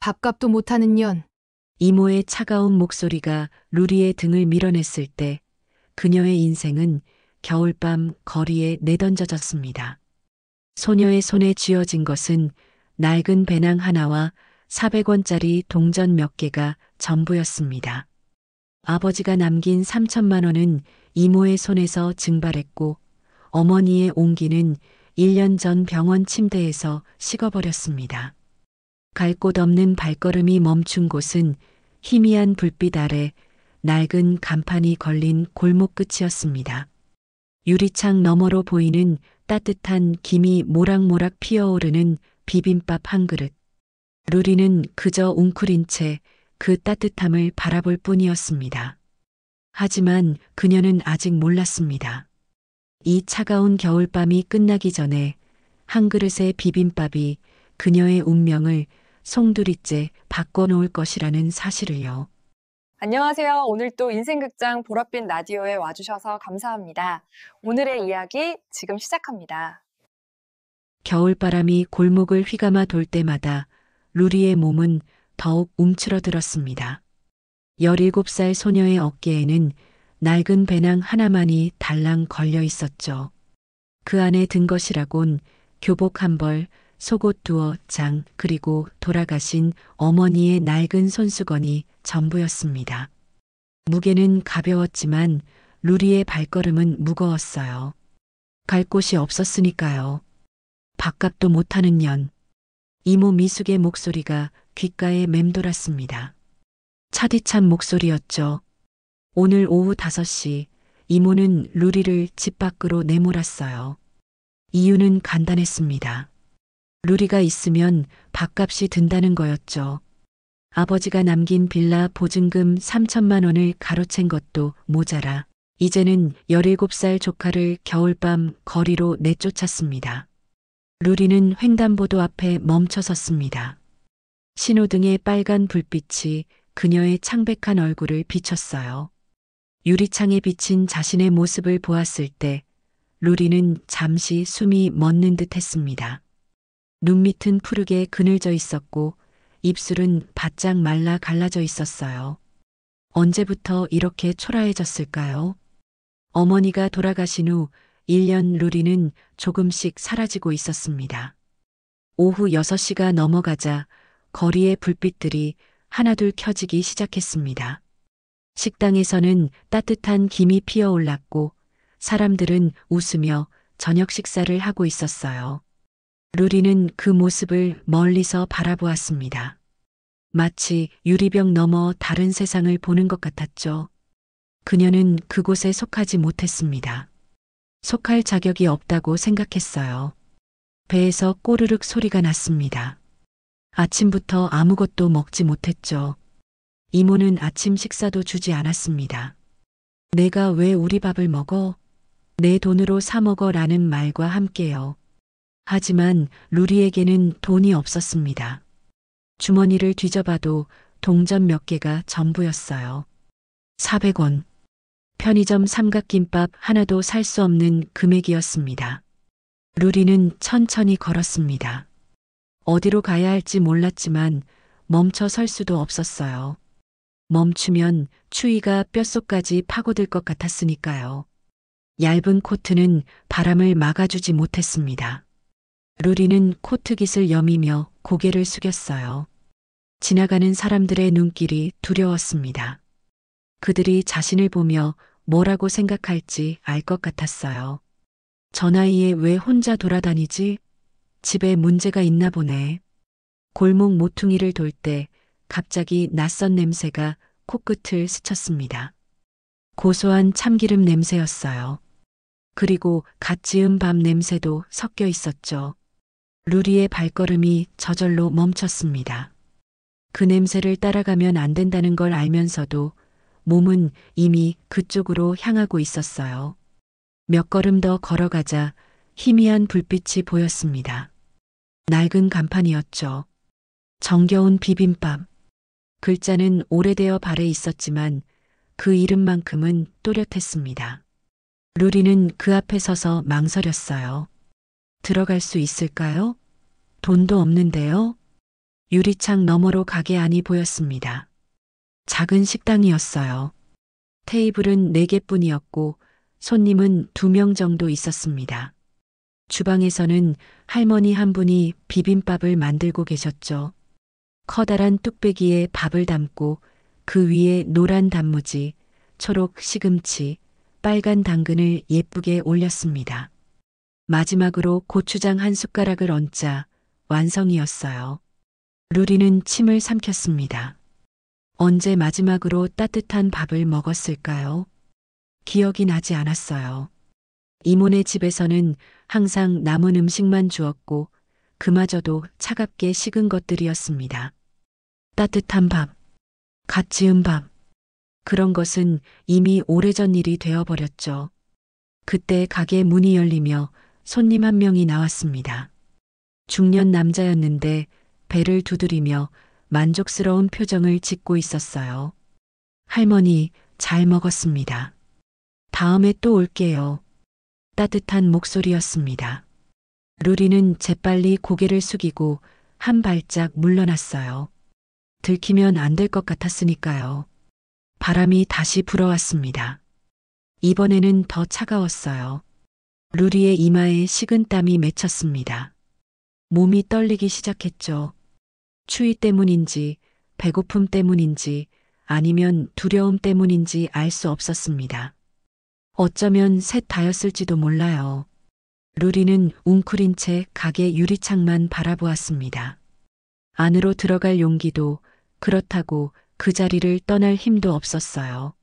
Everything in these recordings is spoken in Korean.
밥값도 못하는 년. 이모의 차가운 목소리가 루리의 등을 밀어냈을 때 그녀의 인생은 겨울밤 거리에 내던져졌습니다. 소녀의 손에 쥐어진 것은 낡은 배낭 하나와 400원짜리 동전 몇 개가 전부였습니다. 아버지가 남긴 3천만 원은 이모의 손에서 증발했고 어머니의 온기는 1년 전 병원 침대에서 식어버렸습니다. 갈 곳 없는 발걸음이 멈춘 곳은 희미한 불빛 아래 낡은 간판이 걸린 골목 끝이었습니다. 유리창 너머로 보이는 따뜻한 김이 모락모락 피어오르는 비빔밥 한 그릇. 루리는 그저 웅크린 채 그 따뜻함을 바라볼 뿐이었습니다. 하지만 그녀는 아직 몰랐습니다. 이 차가운 겨울밤이 끝나기 전에 한 그릇의 비빔밥이 그녀의 운명을 송두리째 바꿔놓을 것이라는 사실을요. 안녕하세요. 오늘 또 인생극장 보랏빛 라디오에 와주셔서 감사합니다. 오늘의 이야기 지금 시작합니다. 겨울바람이 골목을 휘감아 돌 때마다 루리의 몸은 더욱 움츠러들었습니다. 17살 소녀의 어깨에는 낡은 배낭 하나만이 달랑 걸려 있었죠. 그 안에 든 것이라곤 교복 한 벌, 속옷 두어 장, 그리고 돌아가신 어머니의 낡은 손수건이 전부였습니다. 무게는 가벼웠지만 루리의 발걸음은 무거웠어요. 갈 곳이 없었으니까요. 밥값도 못하는 년. 이모 미숙의 목소리가 귓가에 맴돌았습니다. 차디찬 목소리였죠. 오늘 오후 5시 이모는 루리를 집 밖으로 내몰았어요. 이유는 간단했습니다. 루리가 있으면 밥값이 든다는 거였죠. 아버지가 남긴 빌라 보증금 3천만 원을 가로챈 것도 모자라 이제는 17살 조카를 겨울밤 거리로 내쫓았습니다. 루리는 횡단보도 앞에 멈춰섰습니다. 신호등의 빨간 불빛이 그녀의 창백한 얼굴을 비췄어요. 유리창에 비친 자신의 모습을 보았을 때 루리는 잠시 숨이 멎는 듯 했습니다. 눈밑은 푸르게 그늘져 있었고 입술은 바짝 말라 갈라져 있었어요. 언제부터 이렇게 초라해졌을까요? 어머니가 돌아가신 후 1년 루리는 조금씩 사라지고 있었습니다. 오후 6시가 넘어가자 거리의 불빛들이 하나둘 켜지기 시작했습니다. 식당에서는 따뜻한 김이 피어올랐고 사람들은 웃으며 저녁 식사를 하고 있었어요. 루리는 그 모습을 멀리서 바라보았습니다. 마치 유리병 너머 다른 세상을 보는 것 같았죠. 그녀는 그곳에 속하지 못했습니다. 속할 자격이 없다고 생각했어요. 배에서 꼬르륵 소리가 났습니다. 아침부터 아무것도 먹지 못했죠. 이모는 아침 식사도 주지 않았습니다. 내가 왜 우리 밥을 먹어? 내 돈으로 사 먹어라는 말과 함께요. 하지만 루리에게는 돈이 없었습니다. 주머니를 뒤져봐도 동전 몇 개가 전부였어요. 400원. 편의점 삼각김밥 하나도 살 수 없는 금액이었습니다. 루리는 천천히 걸었습니다. 어디로 가야 할지 몰랐지만 멈춰 설 수도 없었어요. 멈추면 추위가 뼛속까지 파고들 것 같았으니까요. 얇은 코트는 바람을 막아주지 못했습니다. 루리는 코트깃을 여미며 고개를 숙였어요. 지나가는 사람들의 눈길이 두려웠습니다. 그들이 자신을 보며 뭐라고 생각할지 알 것 같았어요. 저 나이에 왜 혼자 돌아다니지? 집에 문제가 있나 보네. 골목 모퉁이를 돌 때 갑자기 낯선 냄새가 코끝을 스쳤습니다. 고소한 참기름 냄새였어요. 그리고 갓 지은 밥 냄새도 섞여 있었죠. 루리의 발걸음이 저절로 멈췄습니다. 그 냄새를 따라가면 안 된다는 걸 알면서도 몸은 이미 그쪽으로 향하고 있었어요. 몇 걸음 더 걸어가자 희미한 불빛이 보였습니다. 낡은 간판이었죠. 정겨운 비빔밥. 글자는 오래되어 발에 있었지만 그 이름만큼은 또렷했습니다. 루리는 그 앞에 서서 망설였어요. 들어갈 수 있을까요? 돈도 없는데요? 유리창 너머로 가게 안이 보였습니다. 작은 식당이었어요. 테이블은 4개뿐이었고 손님은 2명 정도 있었습니다. 주방에서는 할머니 한 분이 비빔밥을 만들고 계셨죠. 커다란 뚝배기에 밥을 담고 그 위에 노란 단무지, 초록 시금치, 빨간 당근을 예쁘게 올렸습니다. 마지막으로 고추장 한 숟가락을 얹자 완성이었어요. 루리는 침을 삼켰습니다. 언제 마지막으로 따뜻한 밥을 먹었을까요? 기억이 나지 않았어요. 이모네 집에서는 항상 남은 음식만 주었고 그마저도 차갑게 식은 것들이었습니다. 따뜻한 밥, 갓 지은 밥. 그런 것은 이미 오래전 일이 되어버렸죠. 그때 가게 문이 열리며 손님 한 명이 나왔습니다. 중년 남자였는데 배를 두드리며 만족스러운 표정을 짓고 있었어요. 할머니, 잘 먹었습니다. 다음에 또 올게요. 따뜻한 목소리였습니다. 루리는 재빨리 고개를 숙이고 한 발짝 물러났어요. 들키면 안 될 것 같았으니까요. 바람이 다시 불어왔습니다. 이번에는 더 차가웠어요. 루리의 이마에 식은 땀이 맺혔습니다. 몸이 떨리기 시작했죠. 추위 때문인지, 배고픔 때문인지, 아니면 두려움 때문인지 알 수 없었습니다. 어쩌면 셋 다였을지도 몰라요. 루리는 웅크린 채 가게 유리창만 바라보았습니다. 안으로 들어갈 용기도, 그렇다고 그 자리를 떠날 힘도 없었어요.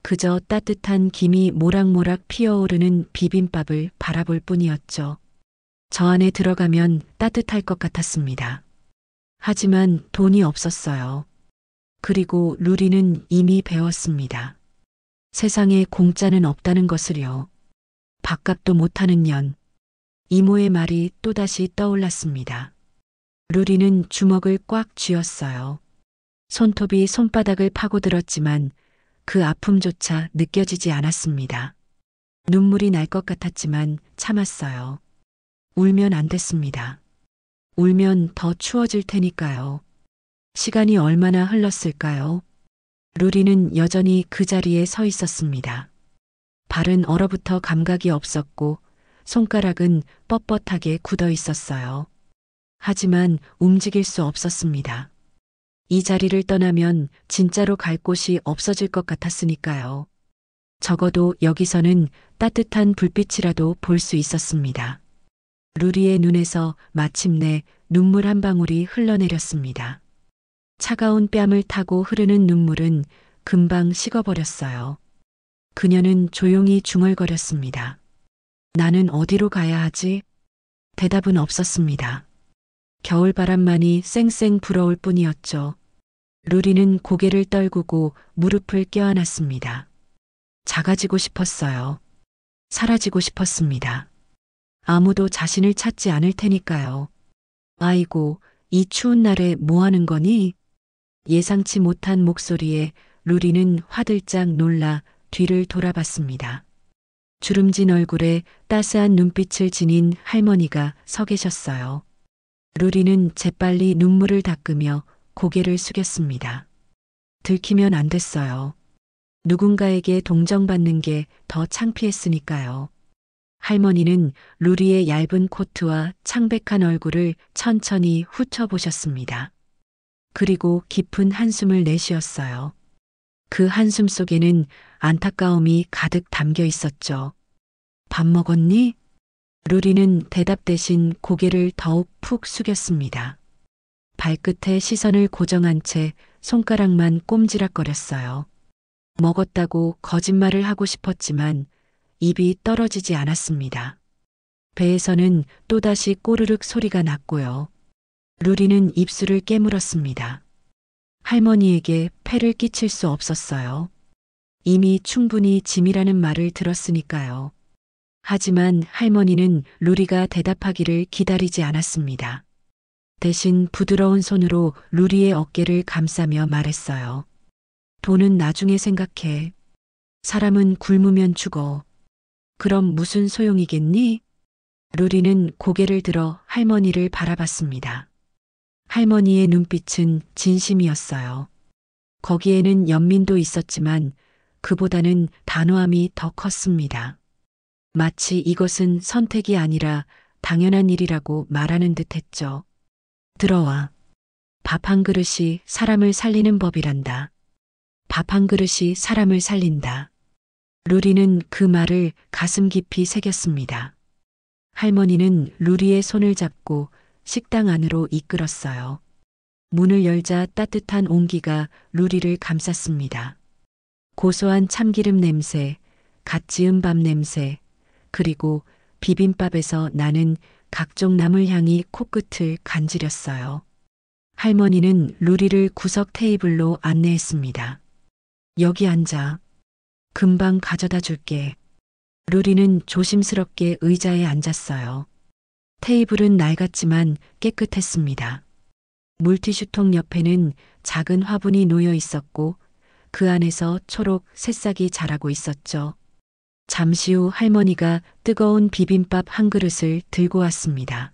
그저 따뜻한 김이 모락모락 피어오르는 비빔밥을 바라볼 뿐이었죠. 저 안에 들어가면 따뜻할 것 같았습니다. 하지만 돈이 없었어요. 그리고 루리는 이미 배웠습니다. 세상에 공짜는 없다는 것을요. 밥값도 못하는 년. 이모의 말이 또다시 떠올랐습니다. 루리는 주먹을 꽉 쥐었어요. 손톱이 손바닥을 파고들었지만 그 아픔조차 느껴지지 않았습니다. 눈물이 날 것 같았지만 참았어요. 울면 안 됐습니다. 울면 더 추워질 테니까요. 시간이 얼마나 흘렀을까요? 루리는 여전히 그 자리에 서 있었습니다. 발은 얼어붙어 감각이 없었고 손가락은 뻣뻣하게 굳어 있었어요. 하지만 움직일 수 없었습니다. 이 자리를 떠나면 진짜로 갈 곳이 없어질 것 같았으니까요. 적어도 여기서는 따뜻한 불빛이라도 볼 수 있었습니다. 루리의 눈에서 마침내 눈물 한 방울이 흘러내렸습니다. 차가운 뺨을 타고 흐르는 눈물은 금방 식어버렸어요. 그녀는 조용히 중얼거렸습니다. 나는 어디로 가야 하지? 대답은 없었습니다. 겨울바람만이 쌩쌩 불어올 뿐이었죠. 루리는 고개를 떨구고 무릎을 껴안았습니다. 작아지고 싶었어요. 사라지고 싶었습니다. 아무도 자신을 찾지 않을 테니까요. 아이고, 이 추운 날에 뭐 하는 거니? 예상치 못한 목소리에 루리는 화들짝 놀라 뒤를 돌아봤습니다. 주름진 얼굴에 따스한 눈빛을 지닌 할머니가 서 계셨어요. 루리는 재빨리 눈물을 닦으며 고개를 숙였습니다. 들키면 안 됐어요. 누군가에게 동정받는 게 더 창피했으니까요. 할머니는 루리의 얇은 코트와 창백한 얼굴을 천천히 훑어보셨습니다. 그리고 깊은 한숨을 내쉬었어요. 그 한숨 속에는 안타까움이 가득 담겨 있었죠. 밥 먹었니? 루리는 대답 대신 고개를 더욱 푹 숙였습니다. 발끝에 시선을 고정한 채 손가락만 꼼지락거렸어요. 먹었다고 거짓말을 하고 싶었지만 입이 떨어지지 않았습니다. 배에서는 또다시 꼬르륵 소리가 났고요. 루리는 입술을 깨물었습니다. 할머니에게 폐를 끼칠 수 없었어요. 이미 충분히 짐이라는 말을 들었으니까요. 하지만 할머니는 루리가 대답하기를 기다리지 않았습니다. 대신 부드러운 손으로 루리의 어깨를 감싸며 말했어요. 돈은 나중에 생각해. 사람은 굶으면 죽어. 그럼 무슨 소용이겠니? 루리는 고개를 들어 할머니를 바라봤습니다. 할머니의 눈빛은 진심이었어요. 거기에는 연민도 있었지만 그보다는 단호함이 더 컸습니다. 마치 이것은 선택이 아니라 당연한 일이라고 말하는 듯 했죠. 들어와. 밥 한 그릇이 사람을 살리는 법이란다. 밥 한 그릇이 사람을 살린다. 루리는 그 말을 가슴 깊이 새겼습니다. 할머니는 루리의 손을 잡고 식당 안으로 이끌었어요. 문을 열자 따뜻한 온기가 루리를 감쌌습니다. 고소한 참기름 냄새, 갓 지은 밥 냄새, 그리고 비빔밥에서 나는 각종 나물 향이 코끝을 간지렸어요. 할머니는 루리를 구석 테이블로 안내했습니다. 여기 앉아. 금방 가져다 줄게. 루리는 조심스럽게 의자에 앉았어요. 테이블은 낡았지만 깨끗했습니다. 물티슈통 옆에는 작은 화분이 놓여 있었고 그 안에서 초록 새싹이 자라고 있었죠. 잠시 후 할머니가 뜨거운 비빔밥 한 그릇을 들고 왔습니다.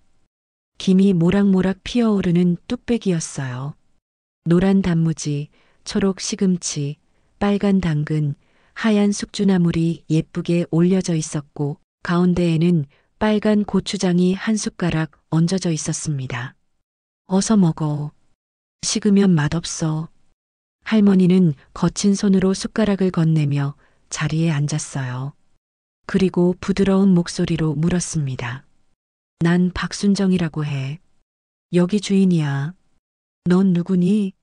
김이 모락모락 피어오르는 뚝배기였어요. 노란 단무지, 초록 시금치, 빨간 당근, 하얀 숙주나물이 예쁘게 올려져 있었고 가운데에는 빨간 고추장이 한 숟가락 얹어져 있었습니다. 어서 먹어. 식으면 맛없어. 할머니는 거친 손으로 숟가락을 건네며 자리에 앉았어요. 그리고 부드러운 목소리로 물었습니다. 난 박순정이라고 해. 여기 주인이야. 넌 누구니?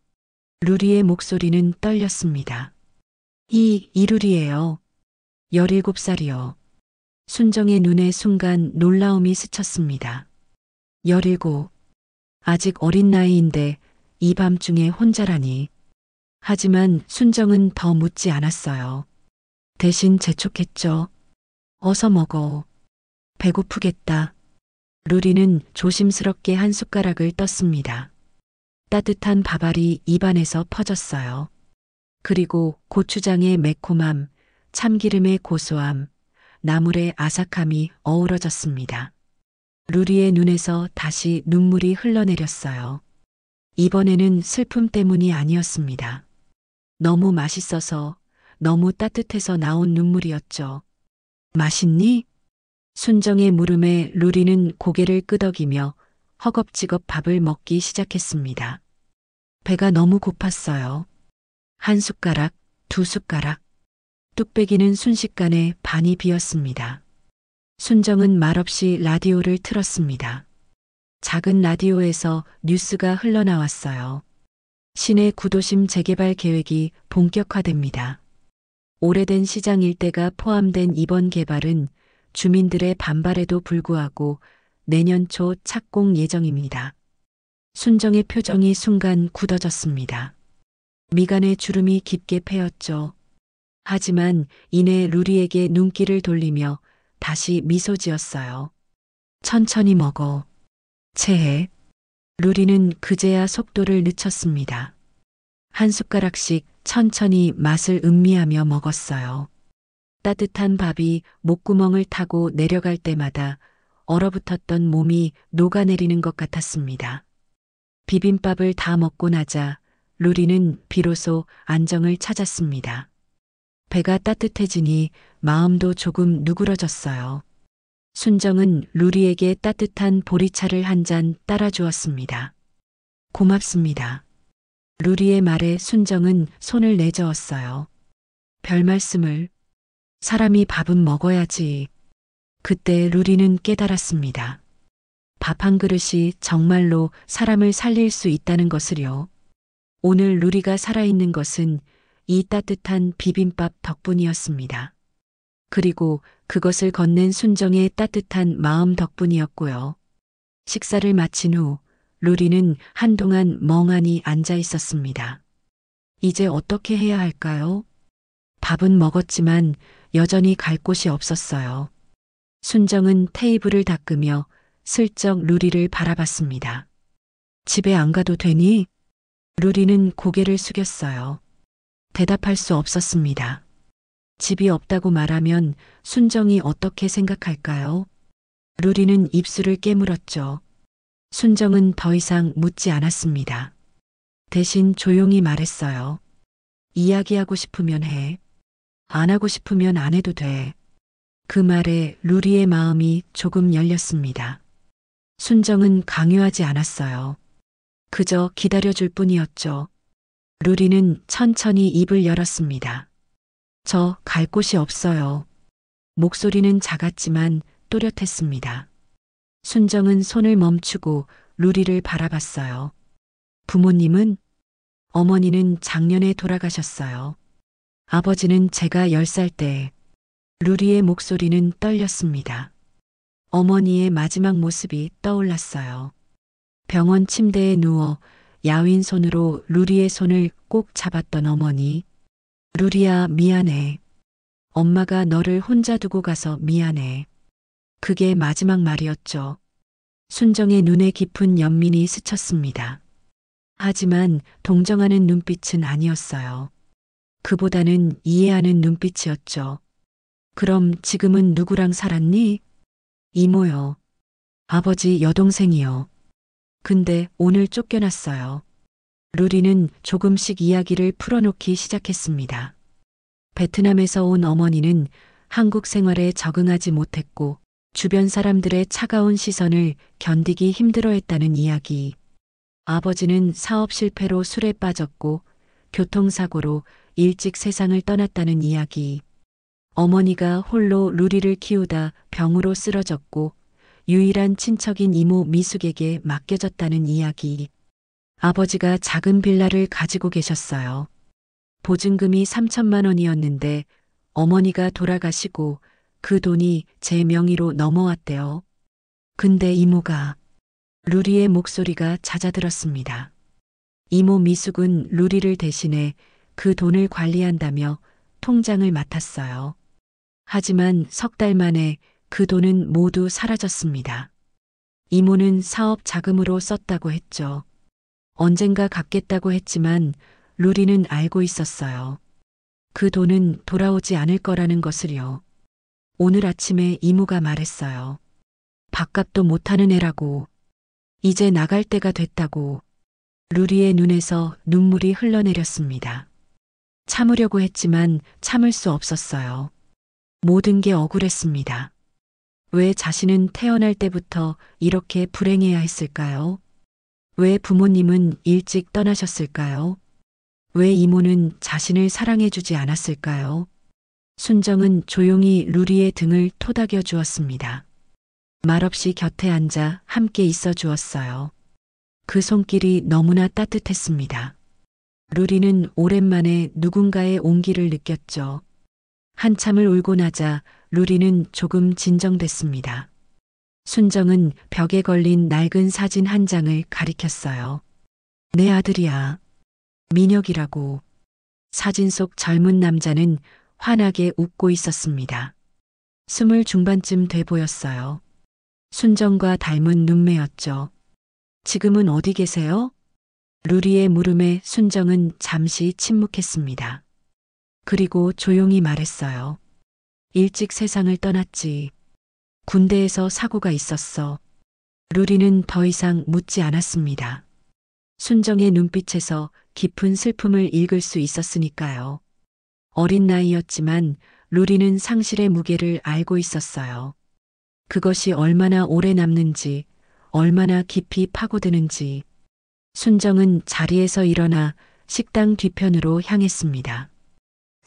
루리의 목소리는 떨렸습니다. 이루리예요. 17살이요. 순정의 눈에 순간 놀라움이 스쳤습니다. 17. 아직 어린 나이인데 이 밤중에 혼자라니. 하지만 순정은 더 묻지 않았어요. 대신 재촉했죠. 어서 먹어. 배고프겠다. 루리는 조심스럽게 한 숟가락을 떴습니다. 따뜻한 밥알이 입안에서 퍼졌어요. 그리고 고추장의 매콤함, 참기름의 고소함, 나물의 아삭함이 어우러졌습니다. 루리의 눈에서 다시 눈물이 흘러내렸어요. 이번에는 슬픔 때문이 아니었습니다. 너무 맛있어서, 너무 따뜻해서 나온 눈물이었죠. 맛있니? 순정의 물음에 루리는 고개를 끄덕이며 허겁지겁 밥을 먹기 시작했습니다. 배가 너무 고팠어요. 한 숟가락, 두 숟가락. 뚝배기는 순식간에 반이 비었습니다. 순정은 말없이 라디오를 틀었습니다. 작은 라디오에서 뉴스가 흘러나왔어요. 시내 구도심 재개발 계획이 본격화됩니다. 오래된 시장 일대가 포함된 이번 개발은 주민들의 반발에도 불구하고 내년 초 착공 예정입니다. 순정의 표정이 순간 굳어졌습니다. 미간에 주름이 깊게 패였죠. 하지만 이내 루리에게 눈길을 돌리며 다시 미소 지었어요. 천천히 먹어. 체해. 루리는 그제야 속도를 늦췄습니다. 한 숟가락씩 천천히 맛을 음미하며 먹었어요. 따뜻한 밥이 목구멍을 타고 내려갈 때마다 얼어붙었던 몸이 녹아내리는 것 같았습니다. 비빔밥을 다 먹고 나자 루리는 비로소 안정을 찾았습니다. 배가 따뜻해지니 마음도 조금 누그러졌어요. 순정은 루리에게 따뜻한 보리차를 한 잔 따라주었습니다. 고맙습니다. 루리의 말에 순정은 손을 내저었어요. 별 말씀을. 사람이 밥은 먹어야지. 그때 루리는 깨달았습니다. 밥 한 그릇이 정말로 사람을 살릴 수 있다는 것을요. 오늘 루리가 살아있는 것은 이 따뜻한 비빔밥 덕분이었습니다. 그리고 그것을 건넨 순정의 따뜻한 마음 덕분이었고요. 식사를 마친 후 루리는 한동안 멍하니 앉아 있었습니다. 이제 어떻게 해야 할까요? 밥은 먹었지만 여전히 갈 곳이 없었어요. 순정은 테이블을 닦으며 슬쩍 루리를 바라봤습니다. 집에 안 가도 되니? 루리는 고개를 숙였어요. 대답할 수 없었습니다. 집이 없다고 말하면 순정이 어떻게 생각할까요? 루리는 입술을 깨물었죠. 순정은 더 이상 묻지 않았습니다. 대신 조용히 말했어요. 이야기하고 싶으면 해. 안 하고 싶으면 안 해도 돼. 그 말에 루리의 마음이 조금 열렸습니다. 순정은 강요하지 않았어요. 그저 기다려줄 뿐이었죠. 루리는 천천히 입을 열었습니다. 저 갈 곳이 없어요. 목소리는 작았지만 또렷했습니다. 순정은 손을 멈추고 루리를 바라봤어요. 부모님은? 어머니는 작년에 돌아가셨어요. 아버지는 제가 10살 때. 루리의 목소리는 떨렸습니다. 어머니의 마지막 모습이 떠올랐어요. 병원 침대에 누워 야윈 손으로 루리의 손을 꼭 잡았던 어머니. 루리야, 미안해. 엄마가 너를 혼자 두고 가서 미안해. 그게 마지막 말이었죠. 순정의 눈에 깊은 연민이 스쳤습니다. 하지만 동정하는 눈빛은 아니었어요. 그보다는 이해하는 눈빛이었죠. 그럼 지금은 누구랑 살았니? 이모요. 아버지 여동생이요. 근데 오늘 쫓겨났어요. 루리는 조금씩 이야기를 풀어놓기 시작했습니다. 베트남에서 온 어머니는 한국 생활에 적응하지 못했고 주변 사람들의 차가운 시선을 견디기 힘들어했다는 이야기. 아버지는 사업 실패로 술에 빠졌고 교통사고로 일찍 세상을 떠났다는 이야기. 어머니가 홀로 루리를 키우다 병으로 쓰러졌고 유일한 친척인 이모 미숙에게 맡겨졌다는 이야기. 아버지가 작은 빌라를 가지고 계셨어요. 보증금이 3천만 원이었는데 어머니가 돌아가시고 그 돈이 제 명의로 넘어왔대요. 근데 이모가. 루리의 목소리가 잦아들었습니다. 이모 미숙은 루리를 대신해 그 돈을 관리한다며 통장을 맡았어요. 하지만 석 달 만에 그 돈은 모두 사라졌습니다. 이모는 사업 자금으로 썼다고 했죠. 언젠가 갚겠다고 했지만 루리는 알고 있었어요. 그 돈은 돌아오지 않을 거라는 것을요. 오늘 아침에 이모가 말했어요. 밥값도 못하는 애라고. 이제 나갈 때가 됐다고. 루리의 눈에서 눈물이 흘러내렸습니다. 참으려고 했지만 참을 수 없었어요. 모든 게 억울했습니다. 왜 자신은 태어날 때부터 이렇게 불행해야 했을까요? 왜 부모님은 일찍 떠나셨을까요? 왜 이모는 자신을 사랑해주지 않았을까요? 순정은 조용히 루리의 등을 토닥여 주었습니다. 말없이 곁에 앉아 함께 있어 주었어요. 그 손길이 너무나 따뜻했습니다. 루리는 오랜만에 누군가의 온기를 느꼈죠. 한참을 울고 나자 루리는 조금 진정됐습니다. 순정은 벽에 걸린 낡은 사진 한 장을 가리켰어요. 내 아들이야. 민혁이라고. 사진 속 젊은 남자는 환하게 웃고 있었습니다. 20 중반쯤 돼 보였어요. 순정과 닮은 눈매였죠. 지금은 어디 계세요? 루리의 물음에 순정은 잠시 침묵했습니다. 그리고 조용히 말했어요. 일찍 세상을 떠났지. 군대에서 사고가 있었어. 루리는 더 이상 묻지 않았습니다. 순정의 눈빛에서 깊은 슬픔을 읽을 수 있었으니까요. 어린 나이였지만 루리는 상실의 무게를 알고 있었어요. 그것이 얼마나 오래 남는지, 얼마나 깊이 파고드는지. 순정은 자리에서 일어나 식당 뒤편으로 향했습니다.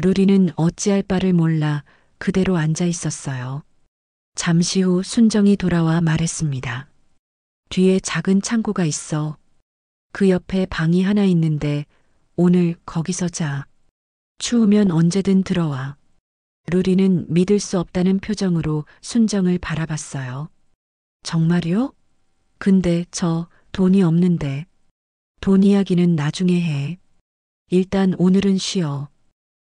루리는 어찌할 바를 몰라 그대로 앉아 있었어요. 잠시 후 순정이 돌아와 말했습니다. 뒤에 작은 창고가 있어. 그 옆에 방이 하나 있는데 오늘 거기서 자. 추우면 언제든 들어와. 루리는 믿을 수 없다는 표정으로 순정을 바라봤어요. 정말요? 근데 저 돈이 없는데. 돈 이야기는 나중에 해. 일단 오늘은 쉬어.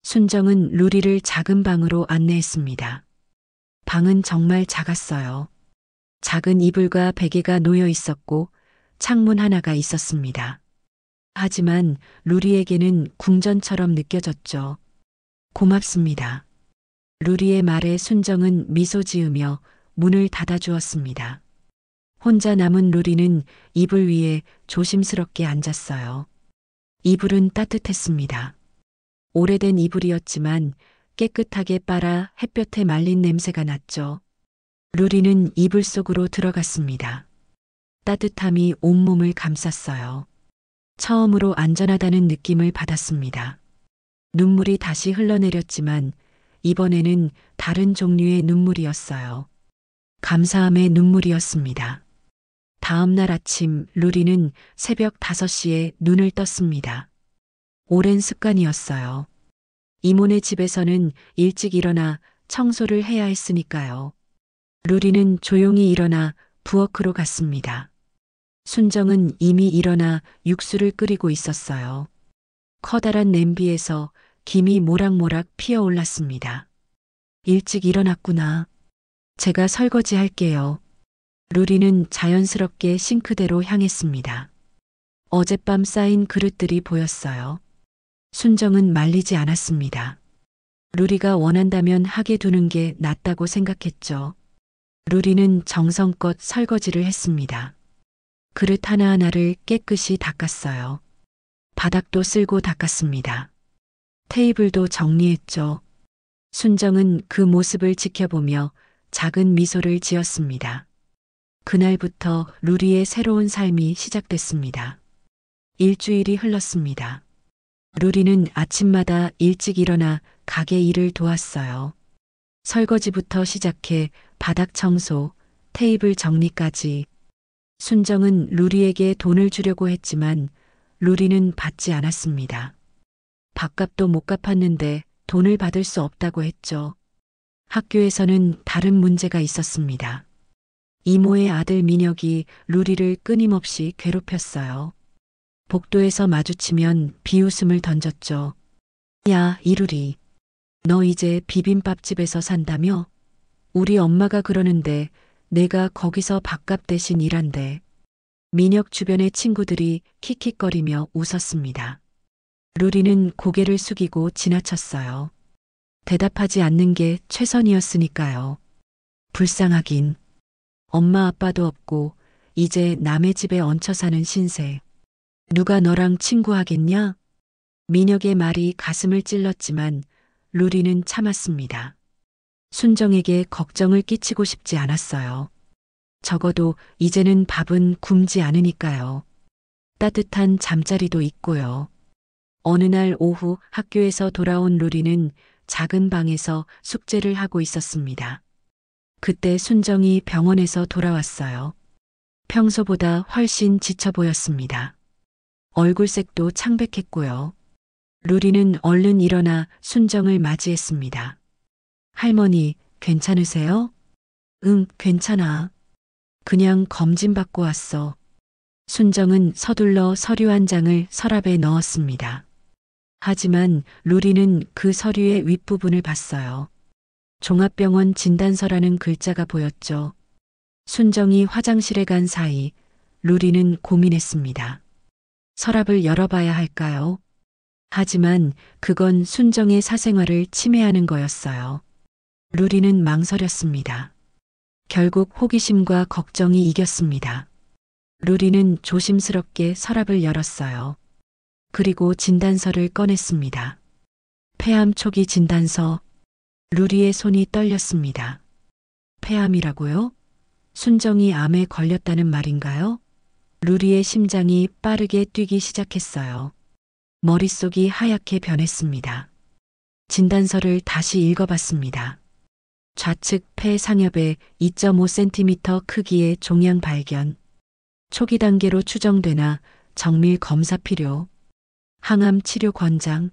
순정은 루리를 작은 방으로 안내했습니다. 방은 정말 작았어요. 작은 이불과 베개가 놓여 있었고 창문 하나가 있었습니다. 하지만 루리에게는 궁전처럼 느껴졌죠. 고맙습니다. 루리의 말에 순정은 미소 지으며 문을 닫아주었습니다. 혼자 남은 루리는 이불 위에 조심스럽게 앉았어요. 이불은 따뜻했습니다. 오래된 이불이었지만 깨끗하게 빨아 햇볕에 말린 냄새가 났죠. 루리는 이불 속으로 들어갔습니다. 따뜻함이 온몸을 감쌌어요. 처음으로 안전하다는 느낌을 받았습니다. 눈물이 다시 흘러내렸지만 이번에는 다른 종류의 눈물이었어요. 감사함의 눈물이었습니다. 다음 날 아침 루리는 새벽 5시에 눈을 떴습니다. 오랜 습관이었어요. 이모네 집에서는 일찍 일어나 청소를 해야 했으니까요. 루리는 조용히 일어나 부엌으로 갔습니다. 순정은 이미 일어나 육수를 끓이고 있었어요. 커다란 냄비에서 김이 모락모락 피어올랐습니다. 일찍 일어났구나. 제가 설거지 할게요. 루리는 자연스럽게 싱크대로 향했습니다. 어젯밤 쌓인 그릇들이 보였어요. 순정은 말리지 않았습니다. 루리가 원한다면 하게 두는 게 낫다고 생각했죠. 루리는 정성껏 설거지를 했습니다. 그릇 하나하나를 깨끗이 닦았어요. 바닥도 쓸고 닦았습니다. 테이블도 정리했죠. 순정은 그 모습을 지켜보며 작은 미소를 지었습니다. 그날부터 루리의 새로운 삶이 시작됐습니다. 일주일이 흘렀습니다. 루리는 아침마다 일찍 일어나 가게 일을 도왔어요. 설거지부터 시작해 바닥 청소, 테이블 정리까지. 순정은 루리에게 돈을 주려고 했지만 루리는 받지 않았습니다. 밥값도 못 갚았는데 돈을 받을 수 없다고 했죠. 학교에서는 다른 문제가 있었습니다. 이모의 아들 민혁이 루리를 끊임없이 괴롭혔어요. 복도에서 마주치면 비웃음을 던졌죠. 야, 이루리. 너 이제 비빔밥집에서 산다며? 우리 엄마가 그러는데 내가 거기서 밥값 대신 일한대. 민혁 주변의 친구들이 킥킥거리며 웃었습니다. 루리는 고개를 숙이고 지나쳤어요. 대답하지 않는 게 최선이었으니까요. 불쌍하긴. 엄마 아빠도 없고 이제 남의 집에 얹혀 사는 신세. 누가 너랑 친구하겠냐? 민혁의 말이 가슴을 찔렀지만 루리는 참았습니다. 순정에게 걱정을 끼치고 싶지 않았어요. 적어도 이제는 밥은 굶지 않으니까요. 따뜻한 잠자리도 있고요. 어느 날 오후 학교에서 돌아온 루리는 작은 방에서 숙제를 하고 있었습니다. 그때 순정이 병원에서 돌아왔어요. 평소보다 훨씬 지쳐 보였습니다. 얼굴색도 창백했고요. 루리는 얼른 일어나 순정을 맞이했습니다. 할머니, 괜찮으세요? 응, 괜찮아. 그냥 검진 받고 왔어. 순정은 서둘러 서류 한 장을 서랍에 넣었습니다. 하지만 루리는 그 서류의 윗부분을 봤어요. 종합병원 진단서라는 글자가 보였죠. 순정이 화장실에 간 사이 루리는 고민했습니다. 서랍을 열어봐야 할까요? 하지만 그건 순정의 사생활을 침해하는 거였어요. 루리는 망설였습니다. 결국 호기심과 걱정이 이겼습니다. 루리는 조심스럽게 서랍을 열었어요. 그리고 진단서를 꺼냈습니다. 폐암 초기 진단서. 루리의 손이 떨렸습니다. 폐암이라고요? 순정이 암에 걸렸다는 말인가요? 루리의 심장이 빠르게 뛰기 시작했어요. 머릿속이 하얗게 변했습니다. 진단서를 다시 읽어봤습니다. 좌측 폐 상엽에 2.5cm 크기의 종양 발견. 초기 단계로 추정되나 정밀 검사 필요. 항암 치료 권장.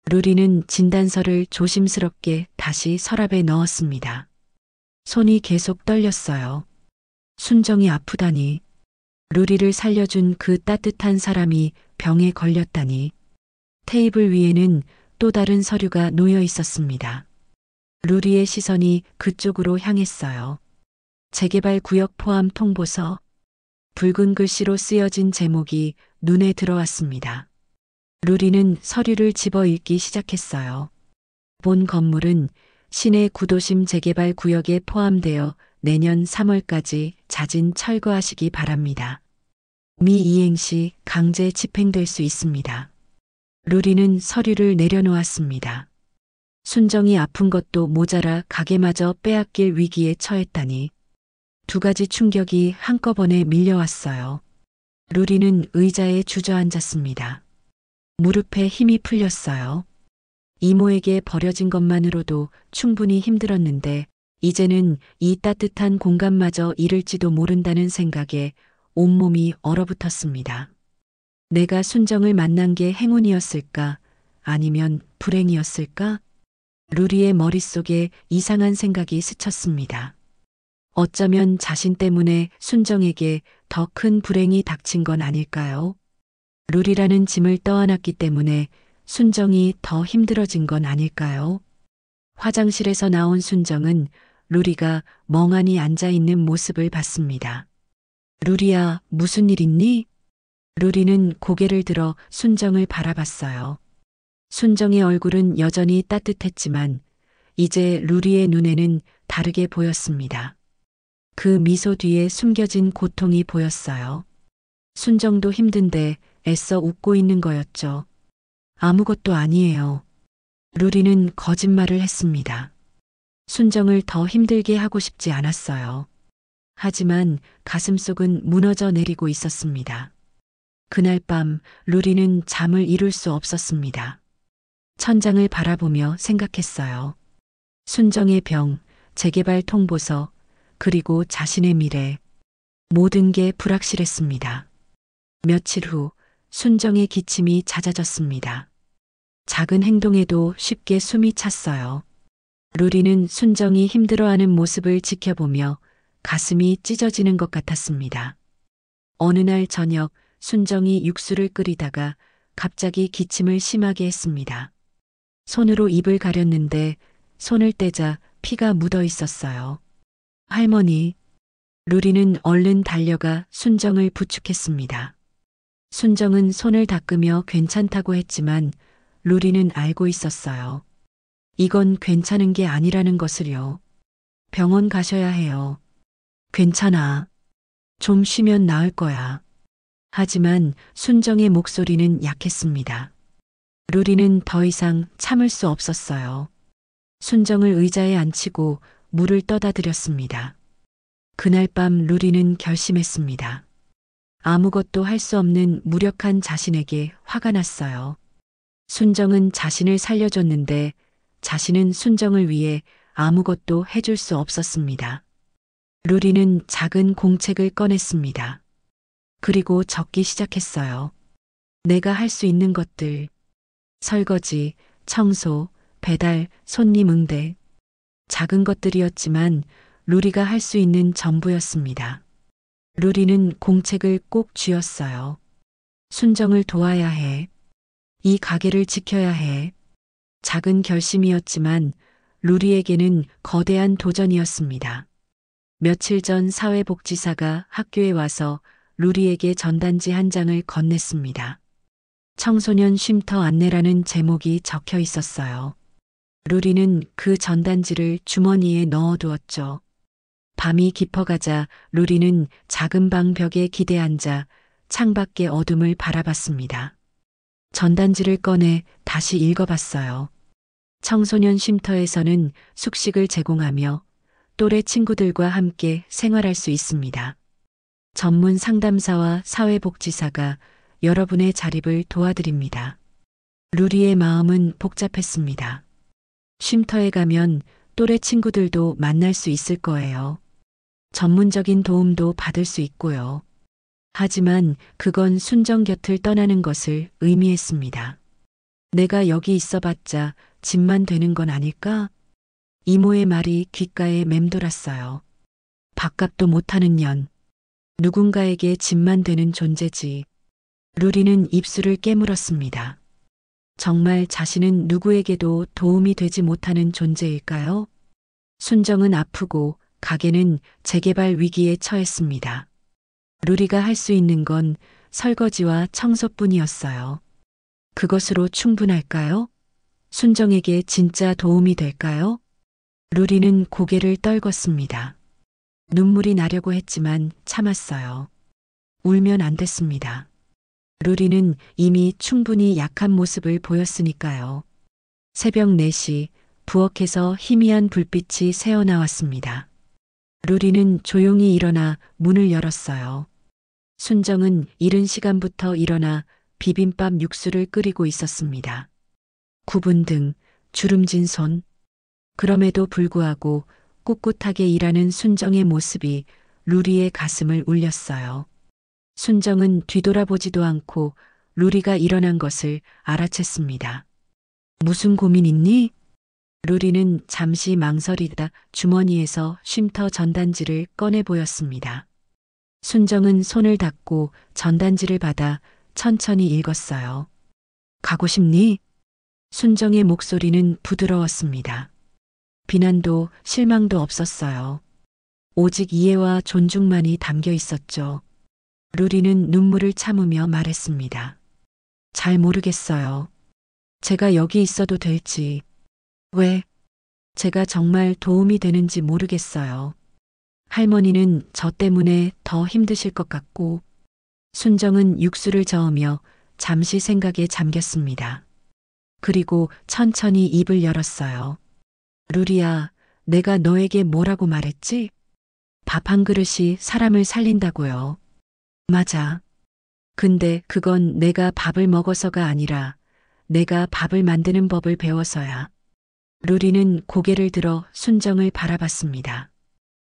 루리는 진단서를 조심스럽게 다시 서랍에 넣었습니다. 손이 계속 떨렸어요. 순정이 아프다니. 루리를 살려준 그 따뜻한 사람이 병에 걸렸다니. 테이블 위에는 또 다른 서류가 놓여 있었습니다. 루리의 시선이 그쪽으로 향했어요. 재개발 구역 포함 통보서. 붉은 글씨로 쓰여진 제목이 눈에 들어왔습니다. 루리는 서류를 집어 읽기 시작했어요. 본 건물은 시내 구도심 재개발 구역에 포함되어 내년 3월까지 자진 철거하시기 바랍니다. 미이행 시 강제 집행될 수 있습니다. 루리는 서류를 내려놓았습니다. 순정이 아픈 것도 모자라 가게마저 빼앗길 위기에 처했다니. 두 가지 충격이 한꺼번에 밀려왔어요. 루리는 의자에 주저앉았습니다. 무릎에 힘이 풀렸어요. 이모에게 버려진 것만으로도 충분히 힘들었는데 이제는 이 따뜻한 공간마저 잃을지도 모른다는 생각에 온몸이 얼어붙었습니다. 내가 순정을 만난 게 행운이었을까? 아니면 불행이었을까? 루리의 머릿속에 이상한 생각이 스쳤습니다. 어쩌면 자신 때문에 순정에게 더 큰 불행이 닥친 건 아닐까요? 루리라는 짐을 떠안았기 때문에 순정이 더 힘들어진 건 아닐까요? 화장실에서 나온 순정은 루리가 멍하니 앉아 있는 모습을 봤습니다. 루리야, 무슨 일 있니? 루리는 고개를 들어 순정을 바라봤어요. 순정의 얼굴은 여전히 따뜻했지만 이제 루리의 눈에는 다르게 보였습니다. 그 미소 뒤에 숨겨진 고통이 보였어요. 순정도 힘든데 애써 웃고 있는 거였죠. 아무것도 아니에요. 루리는 거짓말을 했습니다. 순정을 더 힘들게 하고 싶지 않았어요. 하지만 가슴속은 무너져 내리고 있었습니다. 그날 밤 루리는 잠을 이룰 수 없었습니다. 천장을 바라보며 생각했어요. 순정의 병, 재개발 통보서, 그리고 자신의 미래. 모든 게 불확실했습니다. 며칠 후 순정의 기침이 잦아졌습니다. 작은 행동에도 쉽게 숨이 찼어요. 루리는 순정이 힘들어하는 모습을 지켜보며 가슴이 찢어지는 것 같았습니다. 어느 날 저녁 순정이 육수를 끓이다가 갑자기 기침을 심하게 했습니다. 손으로 입을 가렸는데 손을 떼자 피가 묻어 있었어요. 할머니, 루리는 얼른 달려가 순정을 부축했습니다. 순정은 손을 닦으며 괜찮다고 했지만 루리는 알고 있었어요. 이건 괜찮은 게 아니라는 것을요. 병원 가셔야 해요. 괜찮아. 좀 쉬면 나을 거야. 하지만 순정의 목소리는 약했습니다. 루리는 더 이상 참을 수 없었어요. 순정을 의자에 앉히고 물을 떠다 드렸습니다. 그날 밤 루리는 결심했습니다. 아무것도 할 수 없는 무력한 자신에게 화가 났어요. 순정은 자신을 살려줬는데 자신은 순정을 위해 아무것도 해줄 수 없었습니다. 루리는 작은 공책을 꺼냈습니다. 그리고 적기 시작했어요. 내가 할 수 있는 것들. 설거지, 청소, 배달, 손님 응대. 작은 것들이었지만 루리가 할 수 있는 전부였습니다. 루리는 공책을 꼭 쥐었어요. 순정을 도와야 해. 이 가게를 지켜야 해. 작은 결심이었지만 루리에게는 거대한 도전이었습니다. 며칠 전 사회복지사가 학교에 와서 루리에게 전단지 한 장을 건넸습니다. 청소년 쉼터 안내라는 제목이 적혀 있었어요. 루리는 그 전단지를 주머니에 넣어두었죠. 밤이 깊어가자 루리는 작은 방 벽에 기대 앉아 창밖의 어둠을 바라봤습니다. 전단지를 꺼내 다시 읽어봤어요. 청소년 쉼터에서는 숙식을 제공하며 또래 친구들과 함께 생활할 수 있습니다. 전문 상담사와 사회복지사가 여러분의 자립을 도와드립니다. 루리의 마음은 복잡했습니다. 쉼터에 가면 또래 친구들도 만날 수 있을 거예요. 전문적인 도움도 받을 수 있고요. 하지만 그건 순정 곁을 떠나는 것을 의미했습니다. 내가 여기 있어봤자 짐만 되는 건 아닐까? 이모의 말이 귓가에 맴돌았어요. 밥값도 못하는 년. 누군가에게 짐만 되는 존재지. 루리는 입술을 깨물었습니다. 정말 자신은 누구에게도 도움이 되지 못하는 존재일까요? 순정은 아프고 가게는 재개발 위기에 처했습니다. 루리가 할 수 있는 건 설거지와 청소뿐이었어요. 그것으로 충분할까요? 순정에게 진짜 도움이 될까요? 루리는 고개를 떨궜습니다. 눈물이 나려고 했지만 참았어요. 울면 안 됐습니다. 루리는 이미 충분히 약한 모습을 보였으니까요. 새벽 4시 부엌에서 희미한 불빛이 새어나왔습니다. 루리는 조용히 일어나 문을 열었어요. 순정은 이른 시간부터 일어나 비빔밥 육수를 끓이고 있었습니다. 굽은 등, 주름진 손. 그럼에도 불구하고 꿋꿋하게 일하는 순정의 모습이 루리의 가슴을 울렸어요. 순정은 뒤돌아보지도 않고 루리가 일어난 것을 알아챘습니다. 무슨 고민 있니? 루리는 잠시 망설이다 주머니에서 쉼터 전단지를 꺼내 보였습니다. 순정은 손을 닫고 전단지를 받아 천천히 읽었어요. 가고 싶니? 순정의 목소리는 부드러웠습니다. 비난도 실망도 없었어요. 오직 이해와 존중만이 담겨 있었죠. 루리는 눈물을 참으며 말했습니다. 잘 모르겠어요. 제가 여기 있어도 될지. 왜? 제가 정말 도움이 되는지 모르겠어요. 할머니는 저 때문에 더 힘드실 것 같고, 순정은 육수를 저으며 잠시 생각에 잠겼습니다. 그리고 천천히 입을 열었어요. 루리야, 내가 너에게 뭐라고 말했지? 밥 한 그릇이 사람을 살린다고요. 맞아. 근데 그건 내가 밥을 먹어서가 아니라 내가 밥을 만드는 법을 배워서야. 루리는 고개를 들어 순정을 바라봤습니다.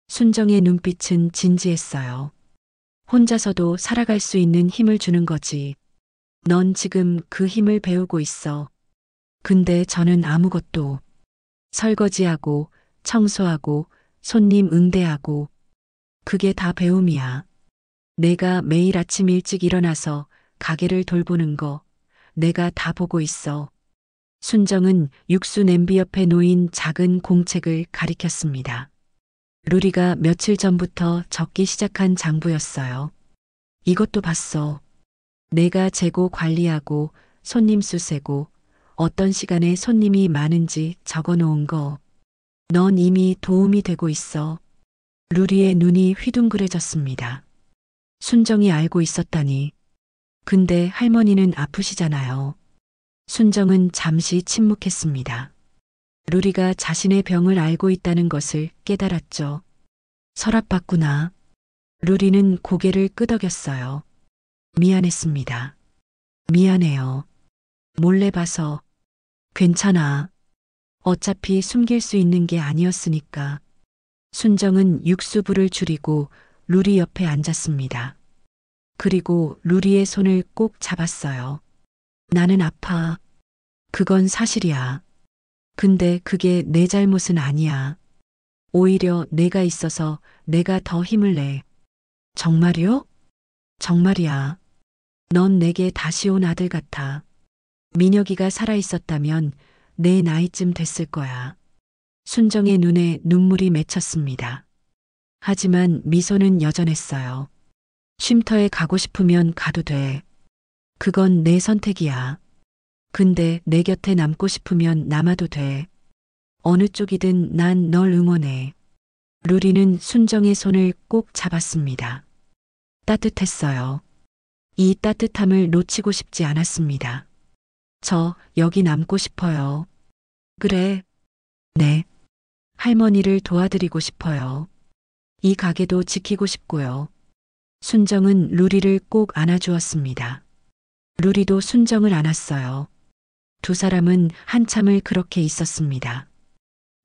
순정의 눈빛은 진지했어요. 혼자서도 살아갈 수 있는 힘을 주는 거지. 넌 지금 그 힘을 배우고 있어. 근데 저는 아무것도. 설거지하고, 청소하고, 손님 응대하고. 그게 다 배움이야. 내가 매일 아침 일찍 일어나서 가게를 돌보는 거, 내가 다 보고 있어. 순정은 육수 냄비 옆에 놓인 작은 공책을 가리켰습니다. 루리가 며칠 전부터 적기 시작한 장부였어요. 이것도 봤어. 내가 재고 관리하고 손님 수 세고 어떤 시간에 손님이 많은지 적어 놓은 거. 넌 이미 도움이 되고 있어. 루리의 눈이 휘둥그레졌습니다. 순정이 알고 있었다니. 근데 할머니는 아프시잖아요. 순정은 잠시 침묵했습니다. 루리가 자신의 병을 알고 있다는 것을 깨달았죠. 서랍봤구나. 루리는 고개를 끄덕였어요. 미안했습니다. 미안해요. 몰래 봐서. 괜찮아. 어차피 숨길 수 있는 게 아니었으니까. 순정은 육수불을 줄이고 루리 옆에 앉았습니다. 그리고 루리의 손을 꼭 잡았어요. 나는 아파. 그건 사실이야. 근데 그게 내 잘못은 아니야. 오히려 내가 있어서 내가 더 힘을 내. 정말이요? 정말이야. 넌 내게 다시 온 아들 같아. 민혁이가 살아있었다면 내 나이쯤 됐을 거야. 순정의 눈에 눈물이 맺혔습니다. 하지만 미소는 여전했어요. 쉼터에 가고 싶으면 가도 돼. 그건 내 선택이야. 근데 내 곁에 남고 싶으면 남아도 돼. 어느 쪽이든 난 널 응원해. 루리는 순정의 손을 꼭 잡았습니다. 따뜻했어요. 이 따뜻함을 놓치고 싶지 않았습니다. 저 여기 남고 싶어요. 그래. 네. 할머니를 도와드리고 싶어요. 이 가게도 지키고 싶고요. 순정은 루리를 꼭 안아주었습니다. 루리도 순정을 안았어요. 두 사람은 한참을 그렇게 있었습니다.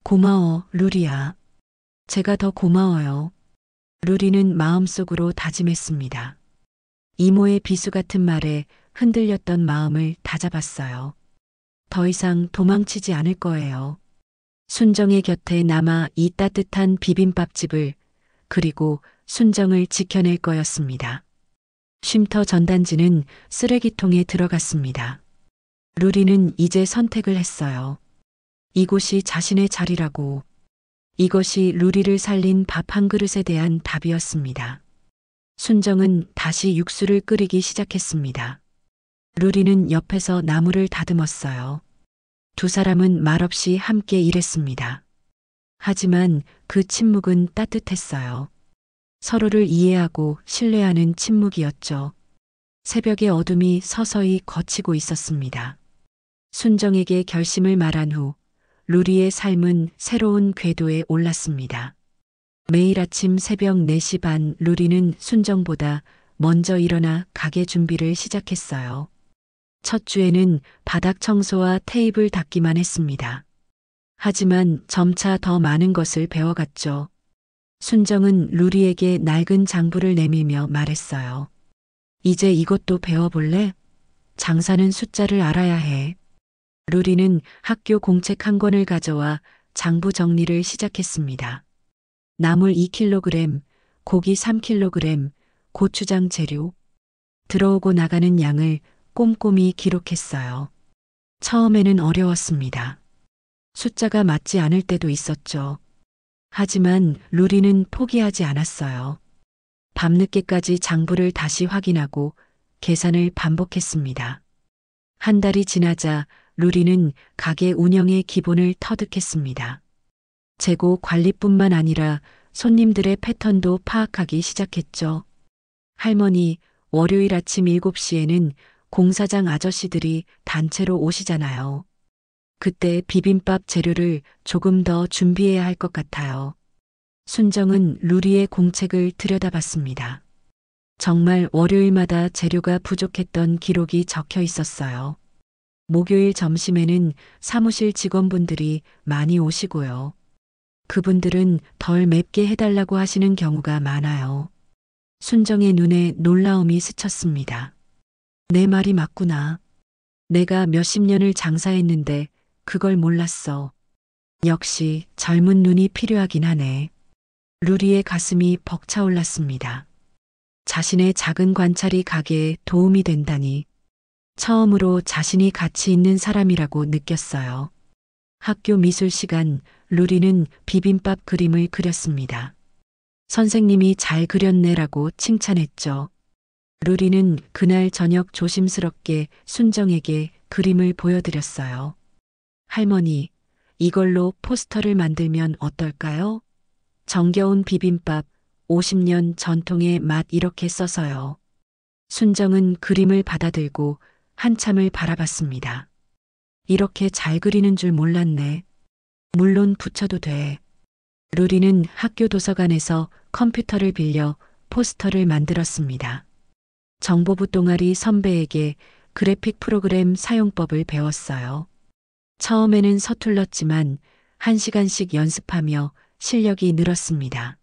고마워, 루리야. 제가 더 고마워요. 루리는 마음속으로 다짐했습니다. 이모의 비수 같은 말에 흔들렸던 마음을 다잡았어요. 더 이상 도망치지 않을 거예요. 순정의 곁에 남아 이 따뜻한 비빔밥집을 그리고 순정을 지켜낼 거였습니다. 쉼터 전단지는 쓰레기통에 들어갔습니다. 루리는 이제 선택을 했어요. 이곳이 자신의 자리라고. 이것이 루리를 살린 밥 한 그릇에 대한 답이었습니다. 순정은 다시 육수를 끓이기 시작했습니다. 루리는 옆에서 나무를 다듬었어요. 두 사람은 말없이 함께 일했습니다. 하지만 그 침묵은 따뜻했어요. 서로를 이해하고 신뢰하는 침묵이었죠. 새벽의 어둠이 서서히 걷히고 있었습니다. 순정에게 결심을 말한 후 루리의 삶은 새로운 궤도에 올랐습니다. 매일 아침 새벽 4시 반 루리는 순정보다 먼저 일어나 가게 준비를 시작했어요. 첫 주에는 바닥 청소와 테이블 닦기만 했습니다. 하지만 점차 더 많은 것을 배워갔죠. 순정은 루리에게 낡은 장부를 내밀며 말했어요. 이제 이것도 배워볼래? 장사는 숫자를 알아야 해. 루리는 학교 공책 한 권을 가져와 장부 정리를 시작했습니다. 나물 2kg, 고기 3kg, 고추장 재료, 들어오고 나가는 양을 꼼꼼히 기록했어요. 처음에는 어려웠습니다. 숫자가 맞지 않을 때도 있었죠. 하지만 루리는 포기하지 않았어요. 밤늦게까지 장부를 다시 확인하고 계산을 반복했습니다. 한 달이 지나자 루리는 가게 운영의 기본을 터득했습니다. 재고 관리뿐만 아니라 손님들의 패턴도 파악하기 시작했죠. 할머니, 월요일 아침 7시에는 공사장 아저씨들이 단체로 오시잖아요. 그때 비빔밥 재료를 조금 더 준비해야 할 것 같아요. 순정은 루리의 공책을 들여다봤습니다. 정말 월요일마다 재료가 부족했던 기록이 적혀 있었어요. 목요일 점심에는 사무실 직원분들이 많이 오시고요. 그분들은 덜 맵게 해달라고 하시는 경우가 많아요. 순정의 눈에 놀라움이 스쳤습니다. 내 말이 맞구나. 내가 몇십 년을 장사했는데 그걸 몰랐어. 역시 젊은 눈이 필요하긴 하네. 루리의 가슴이 벅차올랐습니다. 자신의 작은 관찰이 가게에 도움이 된다니. 처음으로 자신이 가치 있는 사람이라고 느꼈어요. 학교 미술 시간, 루리는 비빔밥 그림을 그렸습니다. 선생님이 잘 그렸네라고 칭찬했죠. 루리는 그날 저녁 조심스럽게 순정에게 그림을 보여드렸어요. 할머니, 이걸로 포스터를 만들면 어떨까요? 정겨운 비빔밥, 50년 전통의 맛 이렇게 써서요. 순정은 그림을 받아들고 한참을 바라봤습니다. 이렇게 잘 그리는 줄 몰랐네. 물론 붙여도 돼. 루리는 학교 도서관에서 컴퓨터를 빌려 포스터를 만들었습니다. 정보부 동아리 선배에게 그래픽 프로그램 사용법을 배웠어요. 처음에는 서툴렀지만 1시간씩 연습하며 실력이 늘었습니다.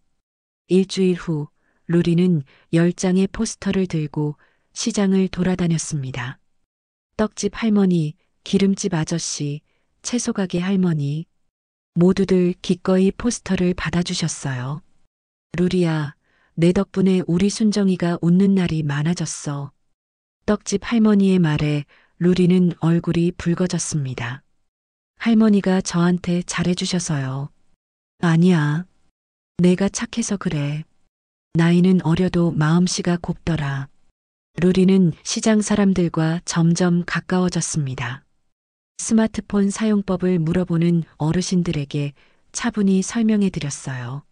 일주일 후 루리는 10장의 포스터를 들고 시장을 돌아다녔습니다. 떡집 할머니, 기름집 아저씨, 채소가게 할머니, 모두들 기꺼이 포스터를 받아주셨어요. 루리야, 내 덕분에 우리 순정이가 웃는 날이 많아졌어. 떡집 할머니의 말에 루리는 얼굴이 붉어졌습니다. 할머니가 저한테 잘해주셔서요. 아니야. 내가 착해서 그래. 나이는 어려도 마음씨가 곱더라. 루리는 시장 사람들과 점점 가까워졌습니다. 스마트폰 사용법을 물어보는 어르신들에게 차분히 설명해 드렸어요.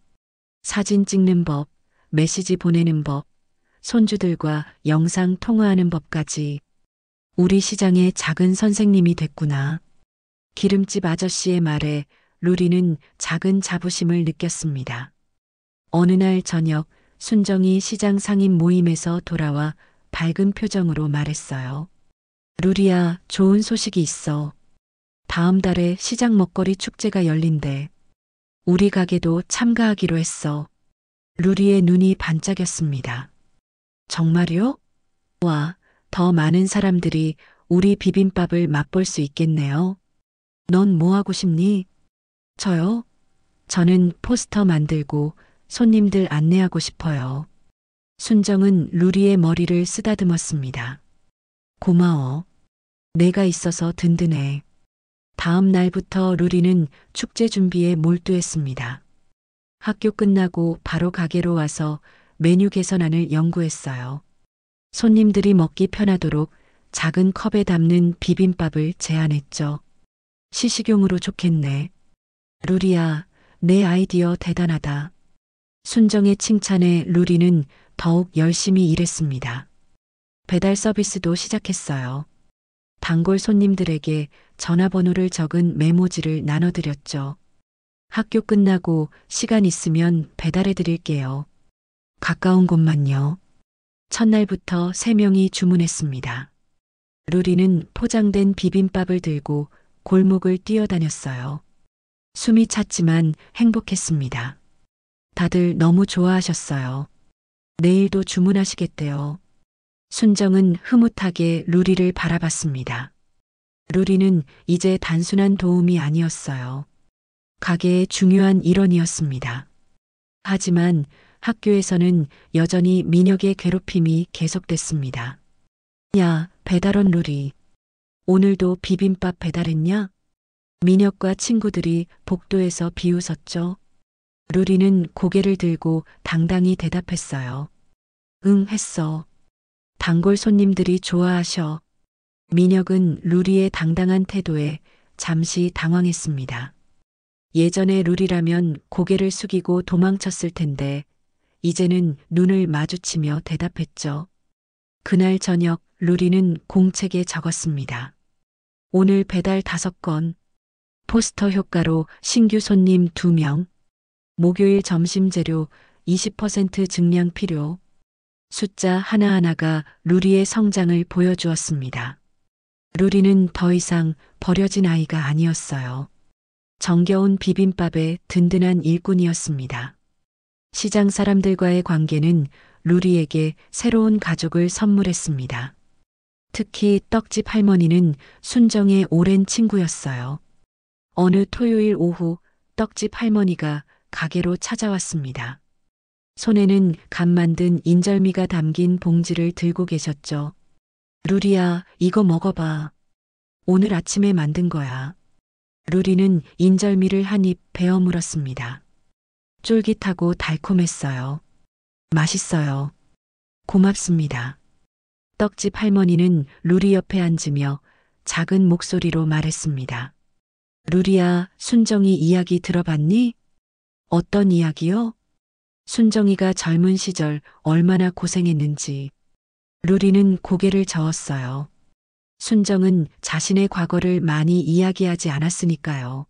사진 찍는 법, 메시지 보내는 법, 손주들과 영상 통화하는 법까지. 우리 시장의 작은 선생님이 됐구나. 기름집 아저씨의 말에 루리는 작은 자부심을 느꼈습니다. 어느 날 저녁 순정이 시장 상인 모임에서 돌아와 밝은 표정으로 말했어요. 루리야, 좋은 소식이 있어. 다음 달에 시장 먹거리 축제가 열린대. 우리 가게도 참가하기로 했어. 루리의 눈이 반짝였습니다. 정말요? 와, 더 많은 사람들이 우리 비빔밥을 맛볼 수 있겠네요. 넌 뭐 하고 싶니? 저요? 저는 포스터 만들고 손님들 안내하고 싶어요. 순정은 루리의 머리를 쓰다듬었습니다. 고마워. 내가 있어서 든든해. 다음 날부터 루리는 축제 준비에 몰두했습니다. 학교 끝나고 바로 가게로 와서 메뉴 개선안을 연구했어요. 손님들이 먹기 편하도록 작은 컵에 담는 비빔밥을 제안했죠. 시식용으로 좋겠네. 루리야, 내 아이디어 대단하다. 순정의 칭찬에 루리는 더욱 열심히 일했습니다. 배달 서비스도 시작했어요. 단골 손님들에게 전화번호를 적은 메모지를 나눠드렸죠. 학교 끝나고 시간 있으면 배달해 드릴게요. 가까운 곳만요. 첫날부터 3명이 주문했습니다. 루리는 포장된 비빔밥을 들고 골목을 뛰어다녔어요. 숨이 찼지만 행복했습니다. 다들 너무 좋아하셨어요. 내일도 주문하시겠대요. 순정은 흐뭇하게 루리를 바라봤습니다. 루리는 이제 단순한 도움이 아니었어요. 가게의 중요한 일원이었습니다. 하지만 학교에서는 여전히 민혁의 괴롭힘이 계속됐습니다. 야, 배달원 루리. 오늘도 비빔밥 배달했냐? 민혁과 친구들이 복도에서 비웃었죠. 루리는 고개를 들고 당당히 대답했어요. 응, 했어. 단골 손님들이 좋아하셔. 민혁은 루리의 당당한 태도에 잠시 당황했습니다. 예전에 루리라면 고개를 숙이고 도망쳤을 텐데 이제는 눈을 마주치며 대답했죠. 그날 저녁 루리는 공책에 적었습니다. 오늘 배달 5건, 포스터 효과로 신규 손님 2명, 목요일 점심 재료 20% 증량 필요. 숫자 하나하나가 루리의 성장을 보여주었습니다. 루리는 더 이상 버려진 아이가 아니었어요. 정겨운 비빔밥의 든든한 일꾼이었습니다. 시장 사람들과의 관계는 루리에게 새로운 가족을 선물했습니다. 특히 떡집 할머니는 순정의 오랜 친구였어요. 어느 토요일 오후 떡집 할머니가 가게로 찾아왔습니다. 손에는 갓 만든 인절미가 담긴 봉지를 들고 계셨죠. 루리야, 이거 먹어봐. 오늘 아침에 만든 거야. 루리는 인절미를 한 입 베어 물었습니다. 쫄깃하고 달콤했어요. 맛있어요. 고맙습니다. 떡집 할머니는 루리 옆에 앉으며 작은 목소리로 말했습니다. 루리야, 순정이 이야기 들어봤니? 어떤 이야기요? 순정이가 젊은 시절 얼마나 고생했는지. 루리는 고개를 저었어요. 순정은 자신의 과거를 많이 이야기하지 않았으니까요.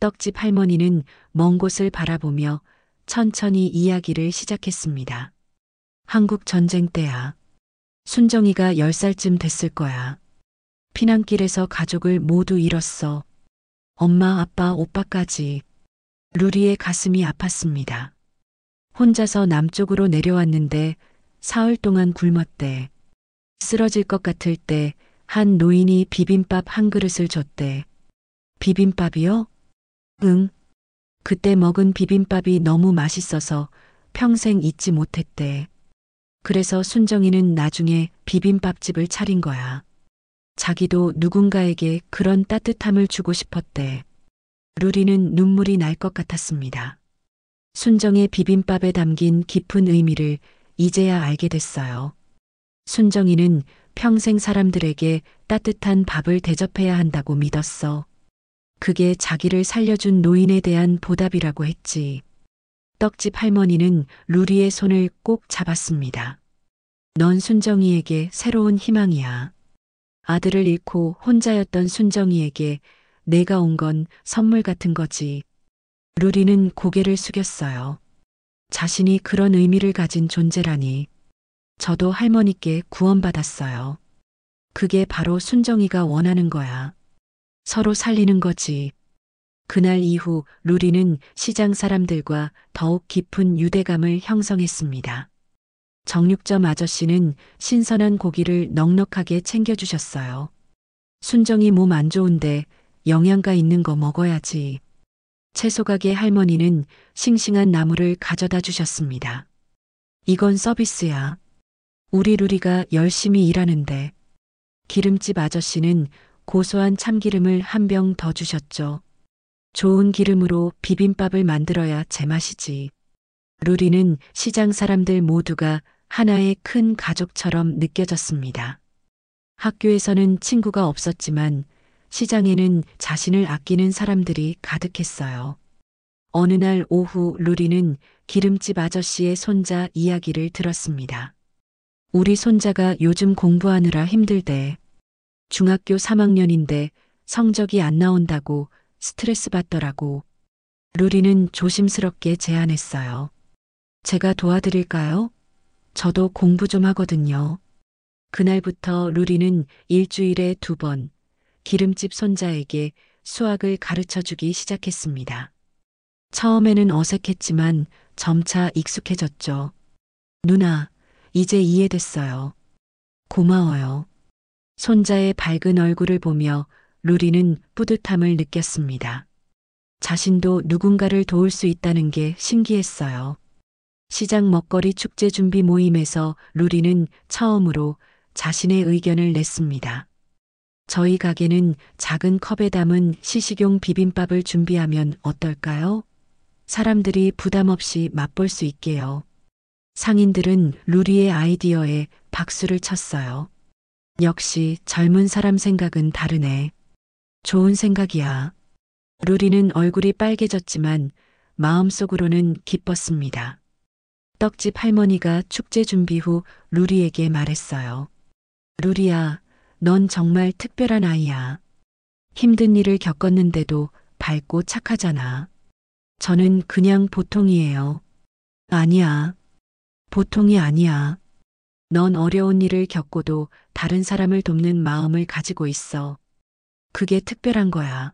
떡집 할머니는 먼 곳을 바라보며 천천히 이야기를 시작했습니다. 한국 전쟁 때야. 순정이가 10살쯤 됐을 거야. 피난길에서 가족을 모두 잃었어. 엄마, 아빠, 오빠까지. 루리의 가슴이 아팠습니다. 혼자서 남쪽으로 내려왔는데 사흘 동안 굶었대. 쓰러질 것 같을 때 한 노인이 비빔밥 한 그릇을 줬대. 비빔밥이요? 응. 그때 먹은 비빔밥이 너무 맛있어서 평생 잊지 못했대. 그래서 순정이는 나중에 비빔밥집을 차린 거야. 자기도 누군가에게 그런 따뜻함을 주고 싶었대. 루리는 눈물이 날 것 같았습니다. 순정의 비빔밥에 담긴 깊은 의미를 이제야 알게 됐어요. 순정이는 평생 사람들에게 따뜻한 밥을 대접해야 한다고 믿었어. 그게 자기를 살려준 노인에 대한 보답이라고 했지. 떡집 할머니는 루리의 손을 꼭 잡았습니다. 넌 순정이에게 새로운 희망이야. 아들을 잃고 혼자였던 순정이에게 내가 온 건 선물 같은 거지. 루리는 고개를 숙였어요. 자신이 그런 의미를 가진 존재라니. 저도 할머니께 구원받았어요. 그게 바로 순정이가 원하는 거야. 서로 살리는 거지. 그날 이후 루리는 시장 사람들과 더욱 깊은 유대감을 형성했습니다. 정육점 아저씨는 신선한 고기를 넉넉하게 챙겨주셨어요. 순정이 몸 안 좋은데 영양가 있는 거 먹어야지. 채소가게 할머니는 싱싱한 나물을 가져다 주셨습니다. 이건 서비스야. 우리 루리가 열심히 일하는데. 기름집 아저씨는 고소한 참기름을 한 병 더 주셨죠. 좋은 기름으로 비빔밥을 만들어야 제맛이지. 루리는 시장 사람들 모두가 하나의 큰 가족처럼 느껴졌습니다. 학교에서는 친구가 없었지만 시장에는 자신을 아끼는 사람들이 가득했어요. 어느 날 오후 루리는 기름집 아저씨의 손자 이야기를 들었습니다. 우리 손자가 요즘 공부하느라 힘들대. 중학교 3학년인데 성적이 안 나온다고 스트레스 받더라고. 루리는 조심스럽게 제안했어요. 제가 도와드릴까요? 저도 공부 좀 하거든요. 그날부터 루리는 일주일에 2번 기름집 손자에게 수학을 가르쳐 주기 시작했습니다. 처음에는 어색했지만 점차 익숙해졌죠. 누나, 이제 이해됐어요. 고마워요. 손자의 밝은 얼굴을 보며 루리는 뿌듯함을 느꼈습니다. 자신도 누군가를 도울 수 있다는 게 신기했어요. 시장 먹거리 축제 준비 모임에서 루리는 처음으로 자신의 의견을 냈습니다. 저희 가게는 작은 컵에 담은 시식용 비빔밥을 준비하면 어떨까요? 사람들이 부담 없이 맛볼 수 있게요. 상인들은 루리의 아이디어에 박수를 쳤어요. 역시 젊은 사람 생각은 다르네. 좋은 생각이야. 루리는 얼굴이 빨개졌지만 마음속으로는 기뻤습니다. 떡집 할머니가 축제 준비 후 루리에게 말했어요. 루리야, 넌 정말 특별한 아이야. 힘든 일을 겪었는데도 밝고 착하잖아. 저는 그냥 보통이에요. 아니야. 보통이 아니야. 넌 어려운 일을 겪고도 다른 사람을 돕는 마음을 가지고 있어. 그게 특별한 거야.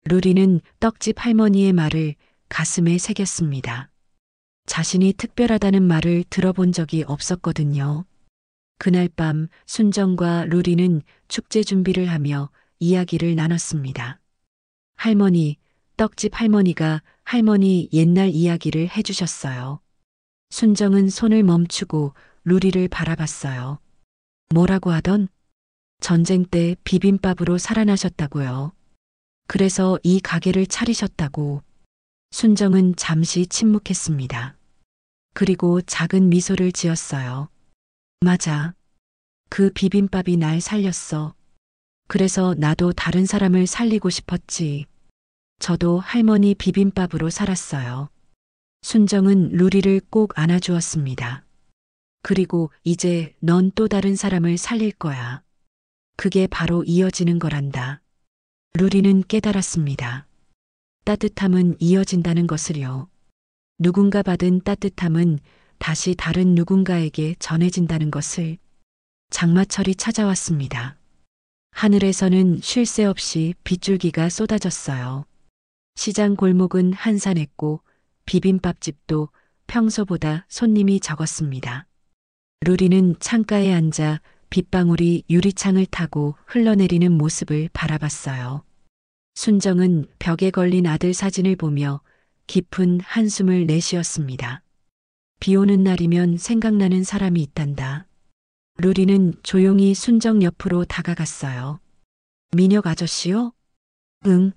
루리는 떡집 할머니의 말을 가슴에 새겼습니다. 자신이 특별하다는 말을 들어본 적이 없었거든요. 그날 밤 순정과 루리는 축제 준비를 하며 이야기를 나눴습니다. 할머니, 떡집 할머니가 할머니 옛날 이야기를 해주셨어요. 순정은 손을 멈추고 루리를 바라봤어요. 뭐라고 하던? 전쟁 때 비빔밥으로 살아나셨다고요. 그래서 이 가게를 차리셨다고. 순정은 잠시 침묵했습니다. 그리고 작은 미소를 지었어요. 맞아. 그 비빔밥이 날 살렸어. 그래서 나도 다른 사람을 살리고 싶었지. 저도 할머니 비빔밥으로 살았어요. 순정은 루리를 꼭 안아주었습니다. 그리고 이제 넌 또 다른 사람을 살릴 거야. 그게 바로 이어지는 거란다. 루리는 깨달았습니다. 따뜻함은 이어진다는 것을요. 누군가 받은 따뜻함은 다시 다른 누군가에게 전해진다는 것을. 장마철이 찾아왔습니다. 하늘에서는 쉴 새 없이 빗줄기가 쏟아졌어요. 시장 골목은 한산했고 비빔밥집도 평소보다 손님이 적었습니다. 루리는 창가에 앉아 빗방울이 유리창을 타고 흘러내리는 모습을 바라봤어요. 순정은 벽에 걸린 아들 사진을 보며 깊은 한숨을 내쉬었습니다. 비 오는 날이면 생각나는 사람이 있단다. 루리는 조용히 순정 옆으로 다가갔어요. 민혁 아저씨요? 응.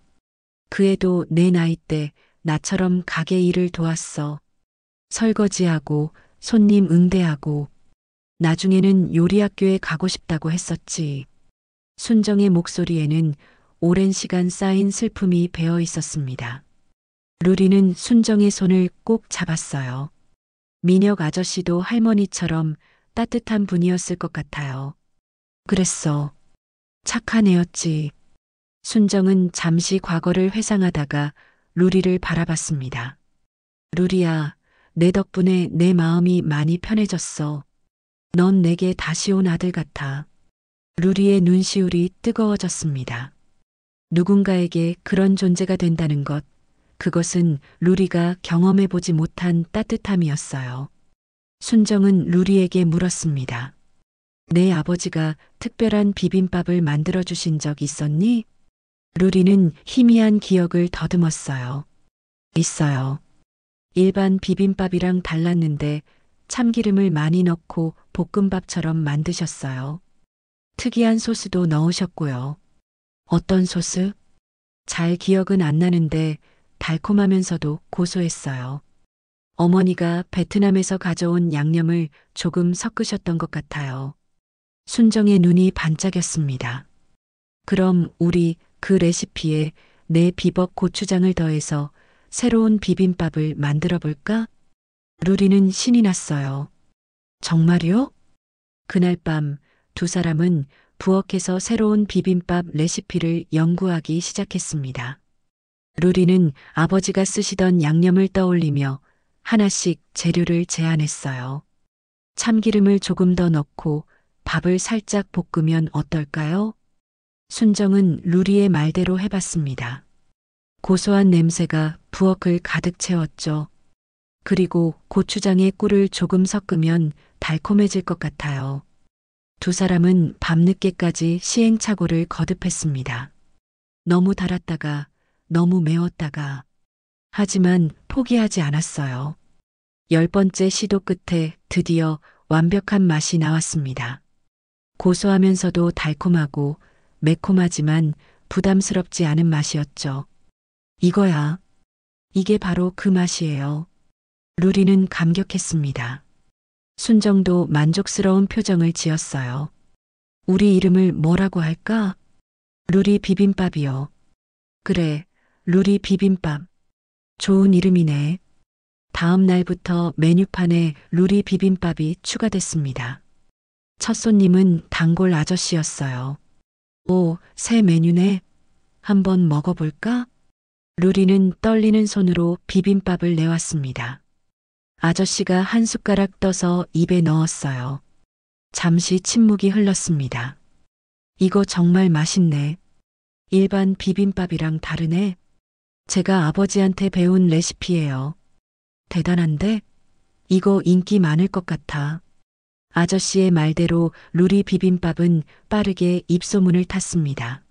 그 애도 내 나이 때 나처럼 가게 일을 도왔어. 설거지하고 손님 응대하고 나중에는 요리학교에 가고 싶다고 했었지. 순정의 목소리에는 오랜 시간 쌓인 슬픔이 배어 있었습니다. 루리는 순정의 손을 꼭 잡았어요. 민혁 아저씨도 할머니처럼 따뜻한 분이었을 것 같아요. 그랬어. 착한 애였지. 순정은 잠시 과거를 회상하다가 루리를 바라봤습니다. 루리야, 내 덕분에 내 마음이 많이 편해졌어. 넌 내게 다시 온 아들 같아. 루리의 눈시울이 뜨거워졌습니다. 누군가에게 그런 존재가 된다는 것, 그것은 루리가 경험해보지 못한 따뜻함이었어요. 순정은 루리에게 물었습니다. 내 아버지가 특별한 비빔밥을 만들어주신 적 있었니? 루리는 희미한 기억을 더듬었어요. 있어요. 일반 비빔밥이랑 달랐는데 참기름을 많이 넣고 볶음밥처럼 만드셨어요. 특이한 소스도 넣으셨고요. 어떤 소스? 잘 기억은 안 나는데 달콤하면서도 고소했어요. 어머니가 베트남에서 가져온 양념을 조금 섞으셨던 것 같아요. 순정의 눈이 반짝였습니다. 그럼 우리 그 레시피에 내 비법 고추장을 더해서 새로운 비빔밥을 만들어 볼까? 루리는 신이 났어요. 정말요? 그날 밤 두 사람은 부엌에서 새로운 비빔밥 레시피를 연구하기 시작했습니다. 루리는 아버지가 쓰시던 양념을 떠올리며 하나씩 재료를 제안했어요. 참기름을 조금 더 넣고 밥을 살짝 볶으면 어떨까요? 순정은 루리의 말대로 해봤습니다. 고소한 냄새가 부엌을 가득 채웠죠. 그리고 고추장에 꿀을 조금 섞으면 달콤해질 것 같아요. 두 사람은 밤늦게까지 시행착오를 거듭했습니다. 너무 달았다가 너무 매웠다가 하지만 포기하지 않았어요. 10번째 시도 끝에 드디어 완벽한 맛이 나왔습니다. 고소하면서도 달콤하고 매콤하지만 부담스럽지 않은 맛이었죠. 이거야. 이게 바로 그 맛이에요. 루리는 감격했습니다. 순정도 만족스러운 표정을 지었어요. 우리 이름을 뭐라고 할까? 루리 비빔밥이요. 그래, 루리 비빔밥. 좋은 이름이네. 다음 날부터 메뉴판에 루리 비빔밥이 추가됐습니다. 첫 손님은 단골 아저씨였어요. 오, 새 메뉴네. 한번 먹어볼까? 루리는 떨리는 손으로 비빔밥을 내왔습니다. 아저씨가 한 숟가락 떠서 입에 넣었어요. 잠시 침묵이 흘렀습니다. 이거 정말 맛있네. 일반 비빔밥이랑 다르네. 제가 아버지한테 배운 레시피예요. 대단한데? 이거 인기 많을 것 같아. 아저씨의 말대로 루리 비빔밥은 빠르게 입소문을 탔습니다.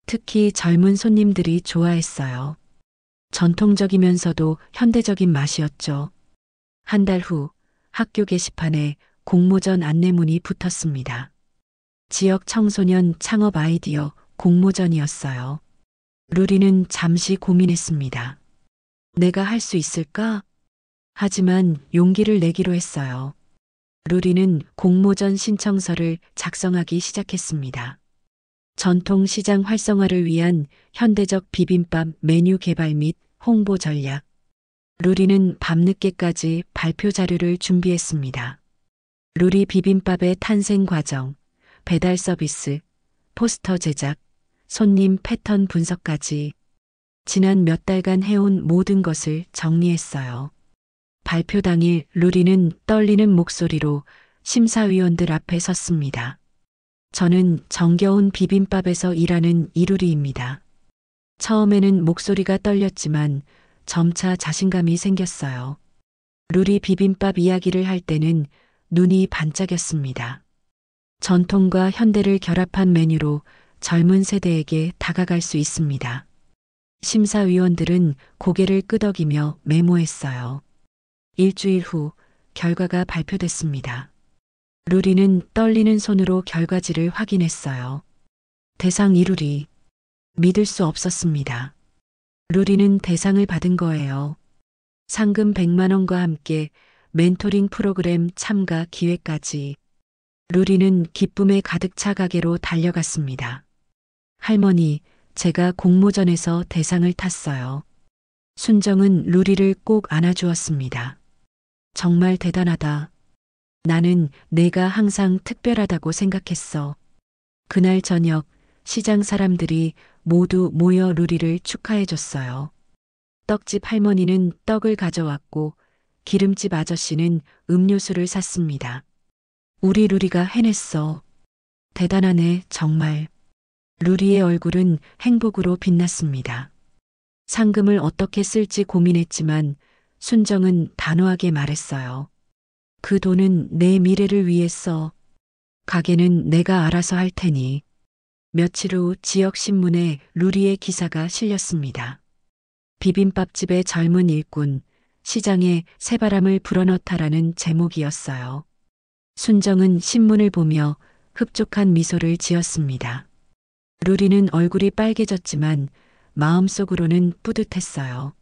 특히 젊은 손님들이 좋아했어요. 전통적이면서도 현대적인 맛이었죠. 한 달 후 학교 게시판에 공모전 안내문이 붙었습니다. 지역 청소년 창업 아이디어 공모전이었어요. 루리는 잠시 고민했습니다. 내가 할 수 있을까? 하지만 용기를 내기로 했어요. 루리는 공모전 신청서를 작성하기 시작했습니다. 전통 시장 활성화를 위한 현대적 비빔밥 메뉴 개발 및 홍보 전략. 루리는 밤늦게까지 발표 자료를 준비했습니다. 루리 비빔밥의 탄생 과정, 배달 서비스, 포스터 제작, 손님 패턴 분석까지 지난 몇 달간 해온 모든 것을 정리했어요. 발표 당일 루리는 떨리는 목소리로 심사위원들 앞에 섰습니다. 저는 정겨운 비빔밥에서 일하는 이루리입니다. 처음에는 목소리가 떨렸지만 점차 자신감이 생겼어요. 루리 비빔밥 이야기를 할 때는 눈이 반짝였습니다. 전통과 현대를 결합한 메뉴로 젊은 세대에게 다가갈 수 있습니다. 심사위원들은 고개를 끄덕이며 메모했어요. 일주일 후 결과가 발표됐습니다. 루리는 떨리는 손으로 결과지를 확인했어요. 대상 이루리. 믿을 수 없었습니다. 루리는 대상을 받은 거예요. 상금 100만 원과 함께 멘토링 프로그램 참가 기회까지. 루리는 기쁨에 가득 차 가게로 달려갔습니다. 할머니, 제가 공모전에서 대상을 탔어요. 순정은 루리를 꼭 안아주었습니다. 정말 대단하다. 나는 내가 항상 특별하다고 생각했어. 그날 저녁 시장 사람들이 모두 모여 루리를 축하해줬어요. 떡집 할머니는 떡을 가져왔고 기름집 아저씨는 음료수를 샀습니다. 우리 루리가 해냈어. 대단하네, 정말. 루리의 얼굴은 행복으로 빛났습니다. 상금을 어떻게 쓸지 고민했지만 순정은 단호하게 말했어요. 그 돈은 내 미래를 위해 써. 가게는 내가 알아서 할 테니. 며칠 후 지역 신문에 루리의 기사가 실렸습니다. 비빔밥집의 젊은 일꾼, 시장에 새바람을 불어넣다라는 제목이었어요. 순정은 신문을 보며 흡족한 미소를 지었습니다. 루리는 얼굴이 빨개졌지만 마음속으로는 뿌듯했어요.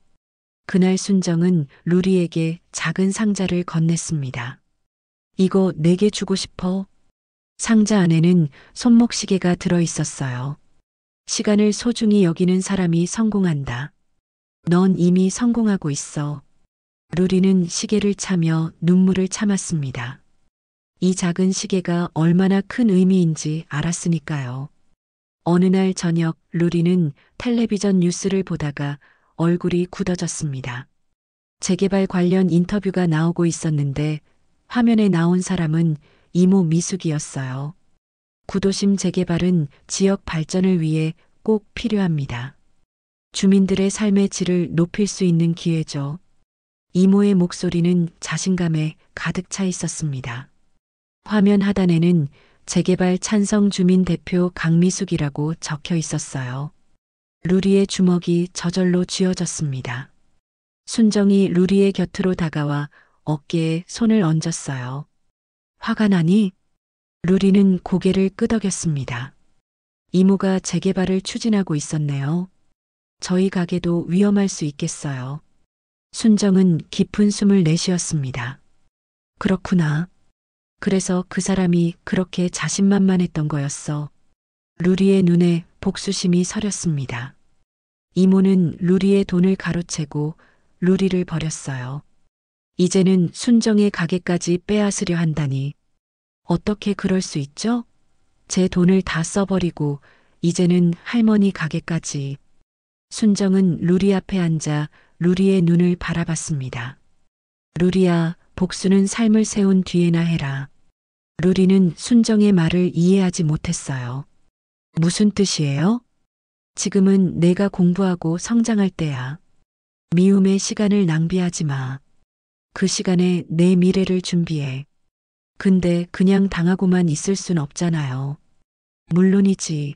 그날 순정은 루리에게 작은 상자를 건넸습니다. 이거 내게 주고 싶어. 상자 안에는 손목시계가 들어 있었어요. 시간을 소중히 여기는 사람이 성공한다. 넌 이미 성공하고 있어. 루리는 시계를 차며 눈물을 참았습니다. 이 작은 시계가 얼마나 큰 의미인지 알았으니까요. 어느 날 저녁 루리는 텔레비전 뉴스를 보다가 얼굴이 굳어졌습니다. 재개발 관련 인터뷰가 나오고 있었는데 화면에 나온 사람은 이모 미숙이었어요. 구도심 재개발은 지역 발전을 위해 꼭 필요합니다. 주민들의 삶의 질을 높일 수 있는 기회죠. 이모의 목소리는 자신감에 가득 차 있었습니다. 화면 하단에는 재개발 찬성 주민 대표 강미숙이라고 적혀 있었어요. 루리의 주먹이 저절로 쥐어졌습니다. 순정이 루리의 곁으로 다가와 어깨에 손을 얹었어요. 화가 나니? 루리는 고개를 끄덕였습니다. 이모가 재개발을 추진하고 있었네요. 저희 가게도 위험할 수 있겠어요. 순정은 깊은 숨을 내쉬었습니다. 그렇구나. 그래서 그 사람이 그렇게 자신만만했던 거였어. 루리의 눈에 복수심이 서렸습니다. 이모는 루리의 돈을 가로채고 루리를 버렸어요. 이제는 순정의 가게까지 빼앗으려 한다니. 어떻게 그럴 수 있죠? 제 돈을 다 써버리고 이제는 할머니 가게까지. 순정은 루리 앞에 앉아 루리의 눈을 바라봤습니다. 루리야, 복수는 삶을 세운 뒤에나 해라. 루리는 순정의 말을 이해하지 못했어요. 무슨 뜻이에요? 지금은 내가 공부하고 성장할 때야. 미움의 시간을 낭비하지 마. 그 시간에 내 미래를 준비해. 근데 그냥 당하고만 있을 순 없잖아요. 물론이지.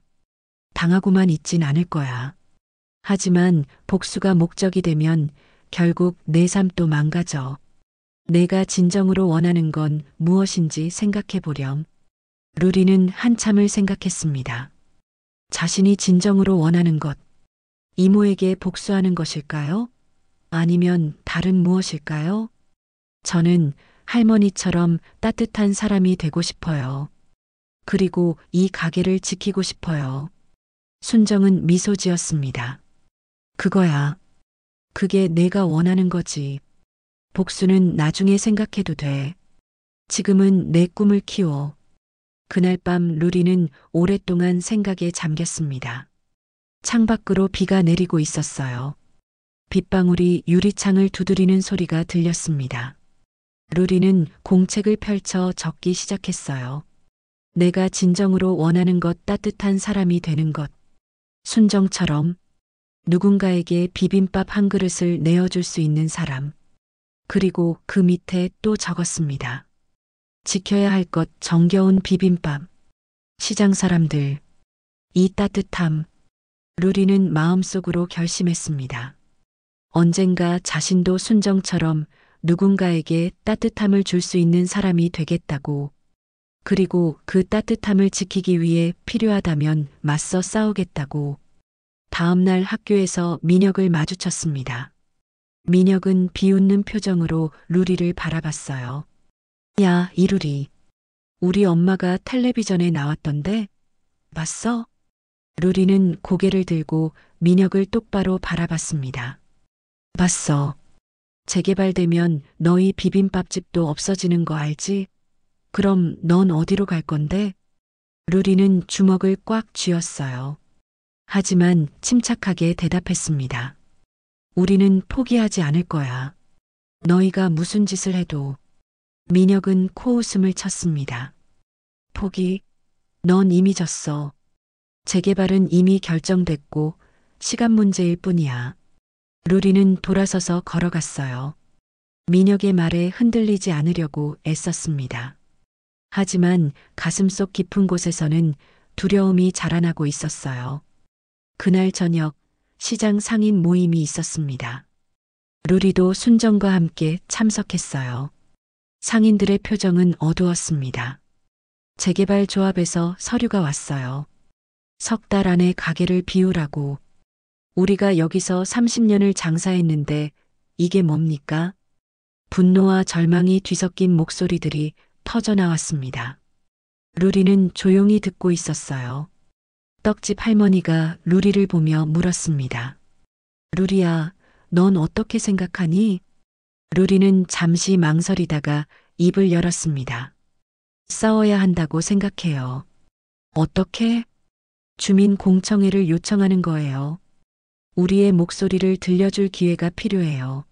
당하고만 있진 않을 거야. 하지만 복수가 목적이 되면 결국 내 삶도 망가져. 내가 진정으로 원하는 건 무엇인지 생각해 보렴. 루리는 한참을 생각했습니다. 자신이 진정으로 원하는 것, 이모에게 복수하는 것일까요? 아니면 다른 무엇일까요? 저는 할머니처럼 따뜻한 사람이 되고 싶어요. 그리고 이 가게를 지키고 싶어요. 순정은 미소 지었습니다. 그거야. 그게 내가 원하는 거지. 복수는 나중에 생각해도 돼. 지금은 내 꿈을 키워. 그날 밤 루리는 오랫동안 생각에 잠겼습니다. 창밖으로 비가 내리고 있었어요. 빗방울이 유리창을 두드리는 소리가 들렸습니다. 루리는 공책을 펼쳐 적기 시작했어요. 내가 진정으로 원하는 것, 따뜻한 사람이 되는 것. 순정처럼 누군가에게 비빔밥 한 그릇을 내어줄 수 있는 사람. 그리고 그 밑에 또 적었습니다. 지켜야 할 것, 정겨운 비빔밥. 시장 사람들. 이 따뜻함. 루리는 마음속으로 결심했습니다. 언젠가 자신도 순정처럼 누군가에게 따뜻함을 줄 수 있는 사람이 되겠다고. 그리고 그 따뜻함을 지키기 위해 필요하다면 맞서 싸우겠다고. 다음 날 학교에서 민혁을 마주쳤습니다. 민혁은 비웃는 표정으로 루리를 바라봤어요. 야, 이루리. 우리 엄마가 텔레비전에 나왔던데? 봤어? 루리는 고개를 들고 민혁을 똑바로 바라봤습니다. 봤어. 재개발되면 너희 비빔밥집도 없어지는 거 알지? 그럼 넌 어디로 갈 건데? 루리는 주먹을 꽉 쥐었어요. 하지만 침착하게 대답했습니다. 우리는 포기하지 않을 거야. 너희가 무슨 짓을 해도. 민혁은 코웃음을 쳤습니다. 포기? 넌 이미 졌어. 재개발은 이미 결정됐고 시간 문제일 뿐이야. 루리는 돌아서서 걸어갔어요. 민혁의 말에 흔들리지 않으려고 애썼습니다. 하지만 가슴속 깊은 곳에서는 두려움이 자라나고 있었어요. 그날 저녁 시장 상인 모임이 있었습니다. 루리도 순정과 함께 참석했어요. 상인들의 표정은 어두웠습니다. 재개발 조합에서 서류가 왔어요. 석 달 안에 가게를 비우라고. 우리가 여기서 30년을 장사했는데 이게 뭡니까? 분노와 절망이 뒤섞인 목소리들이 터져나왔습니다. 루리는 조용히 듣고 있었어요. 떡집 할머니가 루리를 보며 물었습니다. 루리야, 넌 어떻게 생각하니? 루리는 잠시 망설이다가 입을 열었습니다. 싸워야 한다고 생각해요. 어떻게? 주민 공청회를 요청하는 거예요. 우리의 목소리를 들려줄 기회가 필요해요.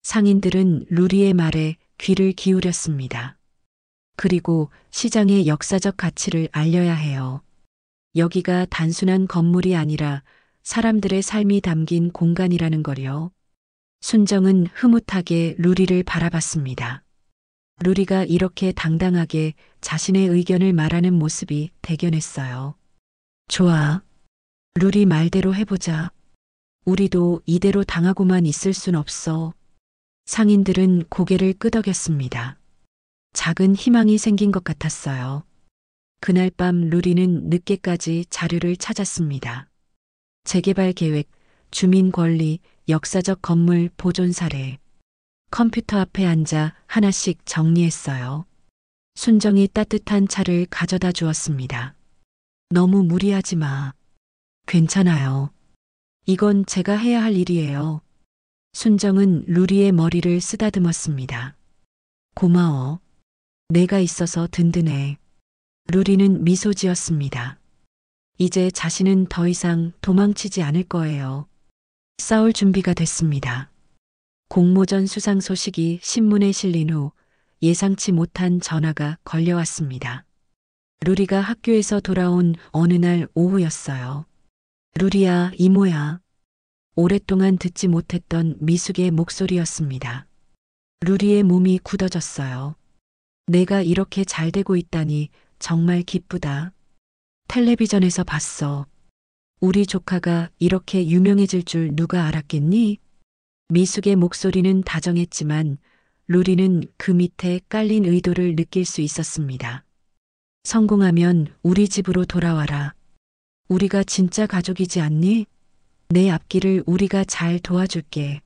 상인들은 루리의 말에 귀를 기울였습니다. 그리고 시장의 역사적 가치를 알려야 해요. 여기가 단순한 건물이 아니라 사람들의 삶이 담긴 공간이라는 걸요. 순정은 흐뭇하게 루리를 바라봤습니다. 루리가 이렇게 당당하게 자신의 의견을 말하는 모습이 대견했어요. 좋아. 루리 말대로 해보자. 우리도 이대로 당하고만 있을 순 없어. 상인들은 고개를 끄덕였습니다. 작은 희망이 생긴 것 같았어요. 그날 밤 루리는 늦게까지 자료를 찾았습니다. 재개발 계획, 주민 권리, 역사적 건물 보존 사례. 컴퓨터 앞에 앉아 하나씩 정리했어요. 순정이 따뜻한 차를 가져다 주었습니다. 너무 무리하지 마. 괜찮아요. 이건 제가 해야 할 일이에요. 순정은 루리의 머리를 쓰다듬었습니다. 고마워. 내가 있어서 든든해. 루리는 미소 지었습니다. 이제 자신은 더 이상 도망치지 않을 거예요. 싸울 준비가 됐습니다. 공모전 수상 소식이 신문에 실린 후 예상치 못한 전화가 걸려왔습니다. 루리가 학교에서 돌아온 어느 날 오후였어요. 루리야, 이모야. 오랫동안 듣지 못했던 미숙의 목소리였습니다. 루리의 몸이 굳어졌어요. 내가 이렇게 잘 되고 있다니 정말 기쁘다. 텔레비전에서 봤어. 우리 조카가 이렇게 유명해질 줄 누가 알았겠니? 미숙의 목소리는 다정했지만 루리는 그 밑에 깔린 의도를 느낄 수 있었습니다. 성공하면 우리 집으로 돌아와라. 우리가 진짜 가족이지 않니? 내 앞길을 우리가 잘 도와줄게.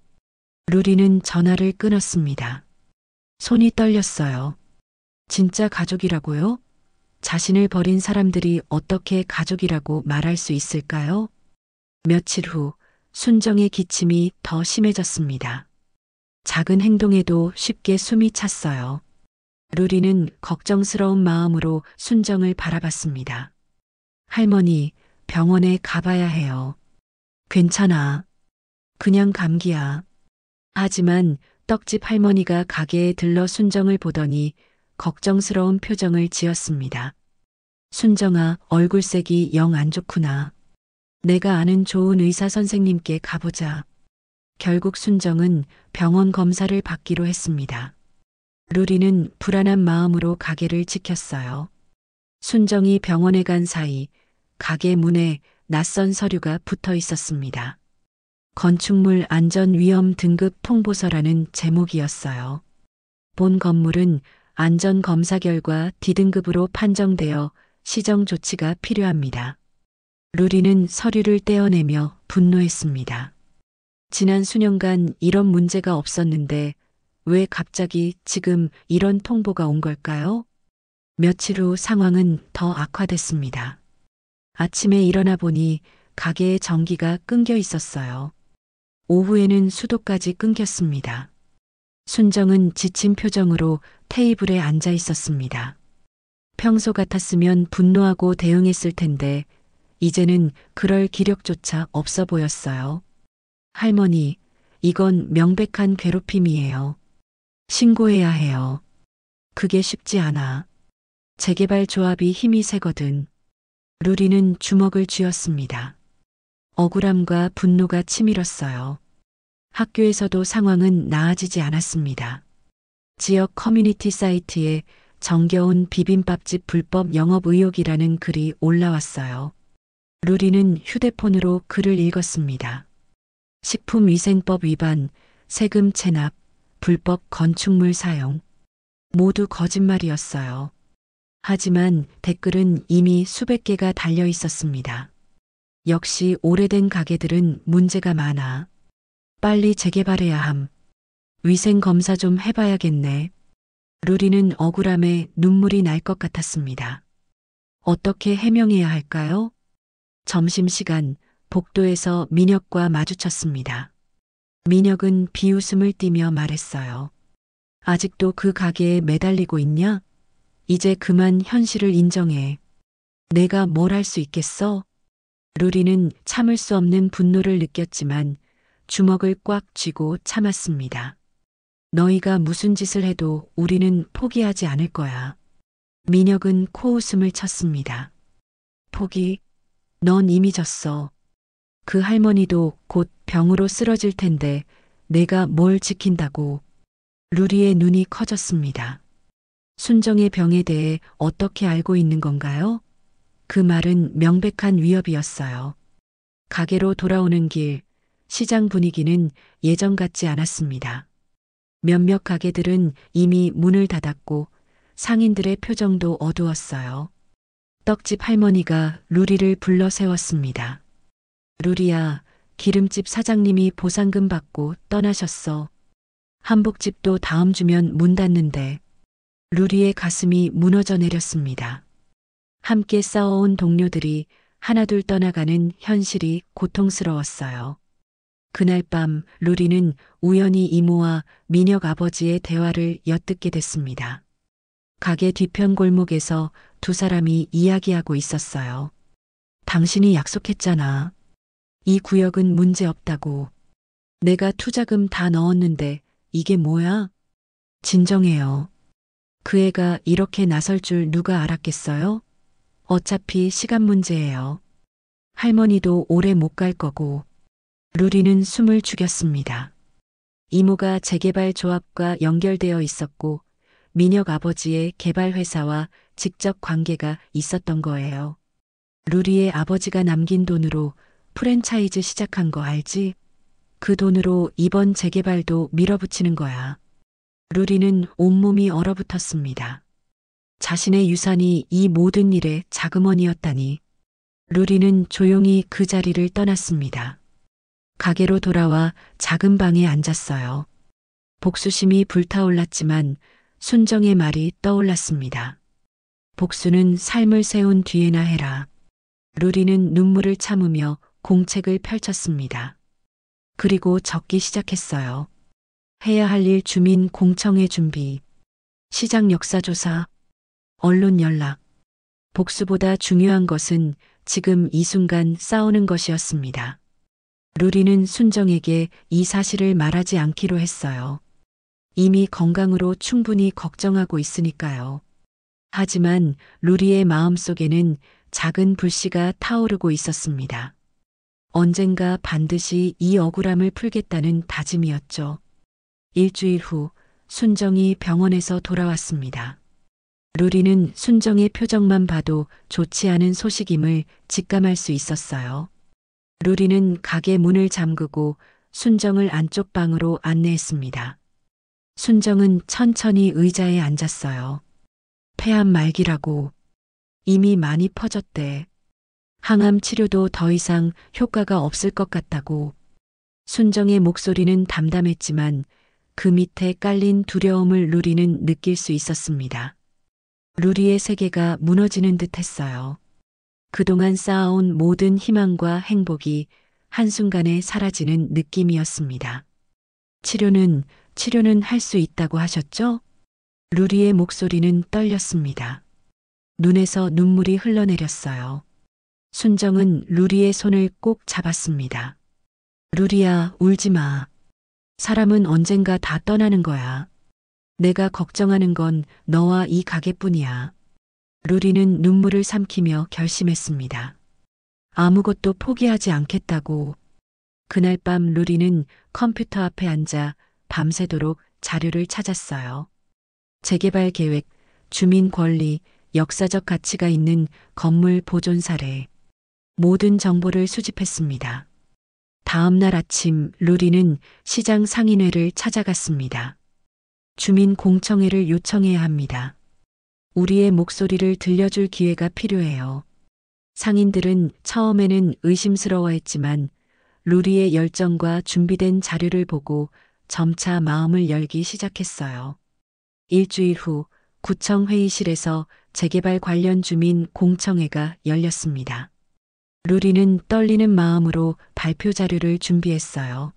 루리는 전화를 끊었습니다. 손이 떨렸어요. 진짜 가족이라고요? 자신을 버린 사람들이 어떻게 가족이라고 말할 수 있을까요? 며칠 후 순정의 기침이 더 심해졌습니다. 작은 행동에도 쉽게 숨이 찼어요. 루리는 걱정스러운 마음으로 순정을 바라봤습니다. 할머니, 병원에 가봐야 해요. 괜찮아. 그냥 감기야. 하지만 떡집 할머니가 가게에 들러 순정을 보더니 걱정스러운 표정을 지었습니다. 순정아, 얼굴색이 영 안 좋구나. 내가 아는 좋은 의사 선생님께 가보자. 결국 순정은 병원 검사를 받기로 했습니다. 루리는 불안한 마음으로 가게를 지켰어요. 순정이 병원에 간 사이 가게 문에 낯선 서류가 붙어 있었습니다. 건축물 안전 위험 등급 통보서라는 제목이었어요. 본 건물은 안전 검사 결과 D등급으로 판정되어 시정 조치가 필요합니다. 루리는 서류를 떼어내며 분노했습니다. 지난 수년간 이런 문제가 없었는데 왜 갑자기 지금 이런 통보가 온 걸까요? 며칠 후 상황은 더 악화됐습니다. 아침에 일어나 보니 가게의 전기가 끊겨 있었어요. 오후에는 수도까지 끊겼습니다. 순정은 지친 표정으로 테이블에 앉아 있었습니다. 평소 같았으면 분노하고 대응했을 텐데 이제는 그럴 기력조차 없어 보였어요. 할머니, 이건 명백한 괴롭힘이에요. 신고해야 해요. 그게 쉽지 않아. 재개발 조합이 힘이 세거든. 루리는 주먹을 쥐었습니다. 억울함과 분노가 치밀었어요. 학교에서도 상황은 나아지지 않았습니다. 지역 커뮤니티 사이트에 정겨운 비빔밥집 불법 영업 의혹이라는 글이 올라왔어요. 루리는 휴대폰으로 글을 읽었습니다. 식품위생법 위반, 세금 체납, 불법 건축물 사용. 모두 거짓말이었어요. 하지만 댓글은 이미 수백 개가 달려 있었습니다. 역시 오래된 가게들은 문제가 많아. 빨리 재개발해야 함. 위생검사 좀 해봐야겠네. 루리는 억울함에 눈물이 날 것 같았습니다. 어떻게 해명해야 할까요? 점심시간 복도에서 민혁과 마주쳤습니다. 민혁은 비웃음을 띠며 말했어요. 아직도 그 가게에 매달리고 있냐? 이제 그만 현실을 인정해. 내가 뭘 할 수 있겠어? 루리는 참을 수 없는 분노를 느꼈지만 주먹을 꽉 쥐고 참았습니다. 너희가 무슨 짓을 해도 우리는 포기하지 않을 거야. 민혁은 코웃음을 쳤습니다. 포기? 넌 이미 졌어. 그 할머니도 곧 병으로 쓰러질 텐데 내가 뭘 지킨다고. 루리의 눈이 커졌습니다. 순정의 병에 대해 어떻게 알고 있는 건가요? 그 말은 명백한 위협이었어요. 가게로 돌아오는 길, 시장 분위기는 예전 같지 않았습니다. 몇몇 가게들은 이미 문을 닫았고 상인들의 표정도 어두웠어요. 떡집 할머니가 루리를 불러 세웠습니다. 루리야, 기름집 사장님이 보상금 받고 떠나셨어. 한복집도 다음 주면 문 닫는데. 루리의 가슴이 무너져 내렸습니다. 함께 싸워온 동료들이 하나둘 떠나가는 현실이 고통스러웠어요. 그날 밤 루리는 우연히 이모와 민혁 아버지의 대화를 엿듣게 됐습니다. 가게 뒤편 골목에서 두 사람이 이야기하고 있었어요. 당신이 약속했잖아. 이 구역은 문제 없다고. 내가 투자금 다 넣었는데 이게 뭐야? 진정해요. 그 애가 이렇게 나설 줄 누가 알았겠어요? 어차피 시간 문제예요. 할머니도 오래 못 갈 거고. 루리는 숨을 죽였습니다. 이모가 재개발 조합과 연결되어 있었고 민혁 아버지의 개발 회사와 직접 관계가 있었던 거예요. 루리의 아버지가 남긴 돈으로 프랜차이즈 시작한 거 알지? 그 돈으로 이번 재개발도 밀어붙이는 거야. 루리는 온몸이 얼어붙었습니다. 자신의 유산이 이 모든 일의 자금원이었다니. 루리는 조용히 그 자리를 떠났습니다. 가게로 돌아와 작은 방에 앉았어요. 복수심이 불타올랐지만 순정의 말이 떠올랐습니다. 복수는 삶을 세운 뒤에나 해라. 루리는 눈물을 참으며 공책을 펼쳤습니다. 그리고 적기 시작했어요. 해야 할 일 주민 공청회 준비, 시장 역사조사, 언론 연락. 복수보다 중요한 것은 지금 이 순간 싸우는 것이었습니다. 루리는 순정에게 이 사실을 말하지 않기로 했어요. 이미 건강으로 충분히 걱정하고 있으니까요. 하지만 루리의 마음속에는 작은 불씨가 타오르고 있었습니다. 언젠가 반드시 이 억울함을 풀겠다는 다짐이었죠. 일주일 후 순정이 병원에서 돌아왔습니다. 루리는 순정의 표정만 봐도 좋지 않은 소식임을 직감할 수 있었어요. 루리는 가게 문을 잠그고 순정을 안쪽 방으로 안내했습니다. 순정은 천천히 의자에 앉았어요. 폐암 말기라고. 이미 많이 퍼졌대. 항암 치료도 더 이상 효과가 없을 것 같다고. 순정의 목소리는 담담했지만 그 밑에 깔린 두려움을 루리는 느낄 수 있었습니다. 루리의 세계가 무너지는 듯 했어요. 그동안 쌓아온 모든 희망과 행복이 한순간에 사라지는 느낌이었습니다. 치료는 할 수 있다고 하셨죠? 루리의 목소리는 떨렸습니다. 눈에서 눈물이 흘러내렸어요. 순정은 루리의 손을 꼭 잡았습니다. 루리야, 울지 마. 사람은 언젠가 다 떠나는 거야. 내가 걱정하는 건 너와 이 가게뿐이야. 루리는 눈물을 삼키며 결심했습니다. 아무것도 포기하지 않겠다고. 그날 밤 루리는 컴퓨터 앞에 앉아 밤새도록 자료를 찾았어요. 재개발 계획, 주민 권리, 역사적 가치가 있는 건물 보존 사례. 모든 정보를 수집했습니다. 다음 날 아침 루리는 시장 상인회를 찾아갔습니다. 주민 공청회를 요청해야 합니다. 우리의 목소리를 들려줄 기회가 필요해요. 상인들은 처음에는 의심스러워했지만 루리의 열정과 준비된 자료를 보고 점차 마음을 열기 시작했어요. 일주일 후 구청 회의실에서 재개발 관련 주민 공청회가 열렸습니다. 루리는 떨리는 마음으로 발표 자료를 준비했어요.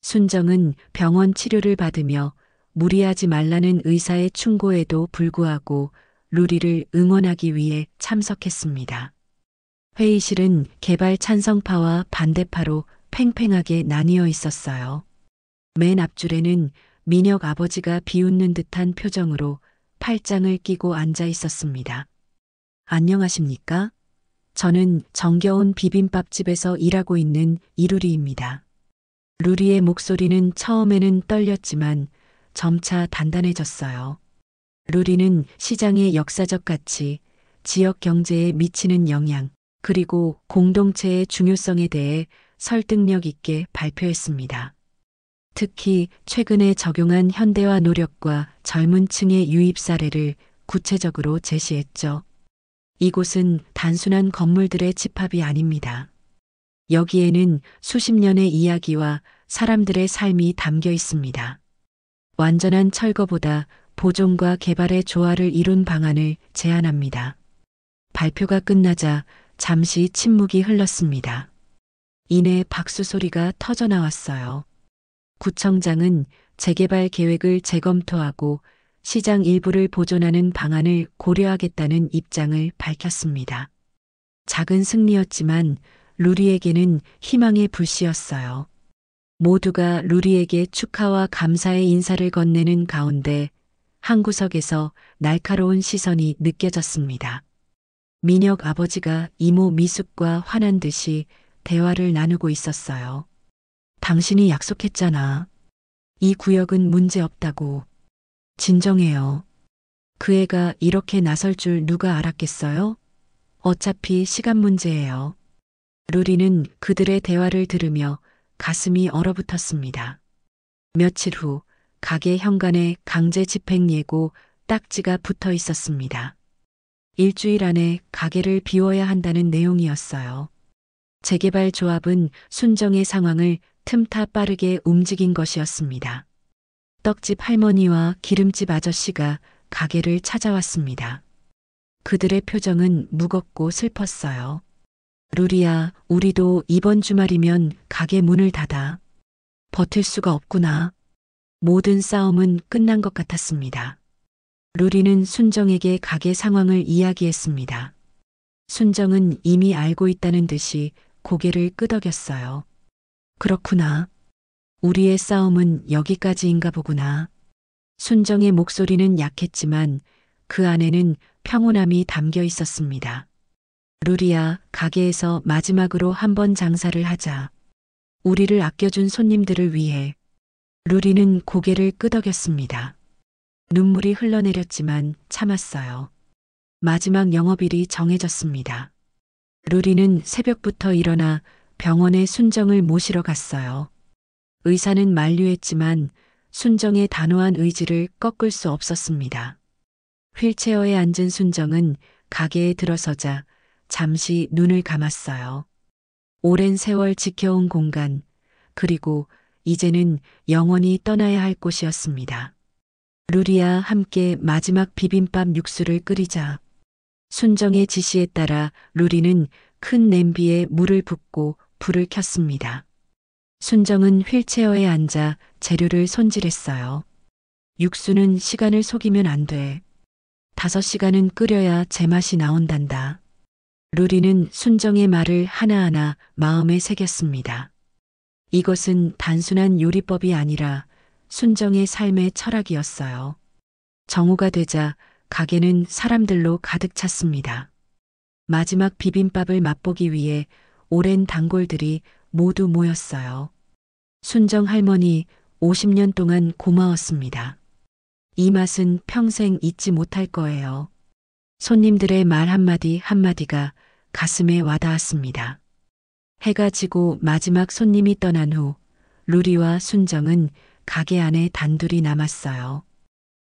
순정은 병원 치료를 받으며 무리하지 말라는 의사의 충고에도 불구하고 루리를 응원하기 위해 참석했습니다. 회의실은 개발 찬성파와 반대파로 팽팽하게 나뉘어 있었어요. 맨 앞줄에는 민혁 아버지가 비웃는 듯한 표정으로 팔짱을 끼고 앉아 있었습니다. 안녕하십니까? 저는 정겨운 비빔밥집에서 일하고 있는 이루리입니다. 루리의 목소리는 처음에는 떨렸지만 점차 단단해졌어요. 루리는 시장의 역사적 가치, 지역 경제에 미치는 영향, 그리고 공동체의 중요성에 대해 설득력 있게 발표했습니다. 특히 최근에 적용한 현대화 노력과 젊은 층의 유입 사례를 구체적으로 제시했죠. 이곳은 단순한 건물들의 집합이 아닙니다. 여기에는 수십 년의 이야기와 사람들의 삶이 담겨 있습니다. 완전한 철거보다 보존과 개발의 조화를 이룬 방안을 제안합니다. 발표가 끝나자 잠시 침묵이 흘렀습니다. 이내 박수 소리가 터져 나왔어요. 구청장은 재개발 계획을 재검토하고 시장 일부를 보존하는 방안을 고려하겠다는 입장을 밝혔습니다. 작은 승리였지만 루리에게는 희망의 불씨였어요. 모두가 루리에게 축하와 감사의 인사를 건네는 가운데 한 구석에서 날카로운 시선이 느껴졌습니다. 민혁 아버지가 이모 미숙과 화난 듯이 대화를 나누고 있었어요. 당신이 약속했잖아. 이 구역은 문제 없다고. 진정해요. 그 애가 이렇게 나설 줄 누가 알았겠어요? 어차피 시간 문제예요. 루리는 그들의 대화를 들으며 가슴이 얼어붙었습니다. 며칠 후 가게 현관에 강제 집행 예고 딱지가 붙어 있었습니다. 일주일 안에 가게를 비워야 한다는 내용이었어요. 재개발 조합은 순정의 상황을 틈타 빠르게 움직인 것이었습니다. 떡집 할머니와 기름집 아저씨가 가게를 찾아왔습니다. 그들의 표정은 무겁고 슬펐어요. 루리야, 우리도 이번 주말이면 가게 문을 닫아. 버틸 수가 없구나. 모든 싸움은 끝난 것 같았습니다. 루리는 순정에게 가게 상황을 이야기했습니다. 순정은 이미 알고 있다는 듯이 고개를 끄덕였어요. 그렇구나. 우리의 싸움은 여기까지인가 보구나. 순정의 목소리는 약했지만 그 안에는 평온함이 담겨 있었습니다. 루리야, 가게에서 마지막으로 한 번 장사를 하자. 우리를 아껴준 손님들을 위해. 루리는 고개를 끄덕였습니다. 눈물이 흘러내렸지만 참았어요. 마지막 영업일이 정해졌습니다. 루리는 새벽부터 일어나 병원에 순정을 모시러 갔어요. 의사는 만류했지만 순정의 단호한 의지를 꺾을 수 없었습니다. 휠체어에 앉은 순정은 가게에 들어서자 잠시 눈을 감았어요. 오랜 세월 지켜온 공간, 그리고 이제는 영원히 떠나야 할 곳이었습니다. 루리와 함께 마지막 비빔밥 육수를 끓이자. 순정의 지시에 따라 루리는 큰 냄비에 물을 붓고 불을 켰습니다. 순정은 휠체어에 앉아 재료를 손질했어요. 육수는 시간을 속이면 안 돼. 5시간은 끓여야 제맛이 나온단다. 루리는 순정의 말을 하나하나 마음에 새겼습니다. 이것은 단순한 요리법이 아니라 순정의 삶의 철학이었어요. 정오가 되자 가게는 사람들로 가득 찼습니다. 마지막 비빔밥을 맛보기 위해 오랜 단골들이 모두 모였어요. 순정 할머니 50년 동안 고마웠습니다. 이 맛은 평생 잊지 못할 거예요. 손님들의 말 한마디 한마디가 가슴에 와닿았습니다. 해가 지고 마지막 손님이 떠난 후 루리와 순정은 가게 안에 단둘이 남았어요.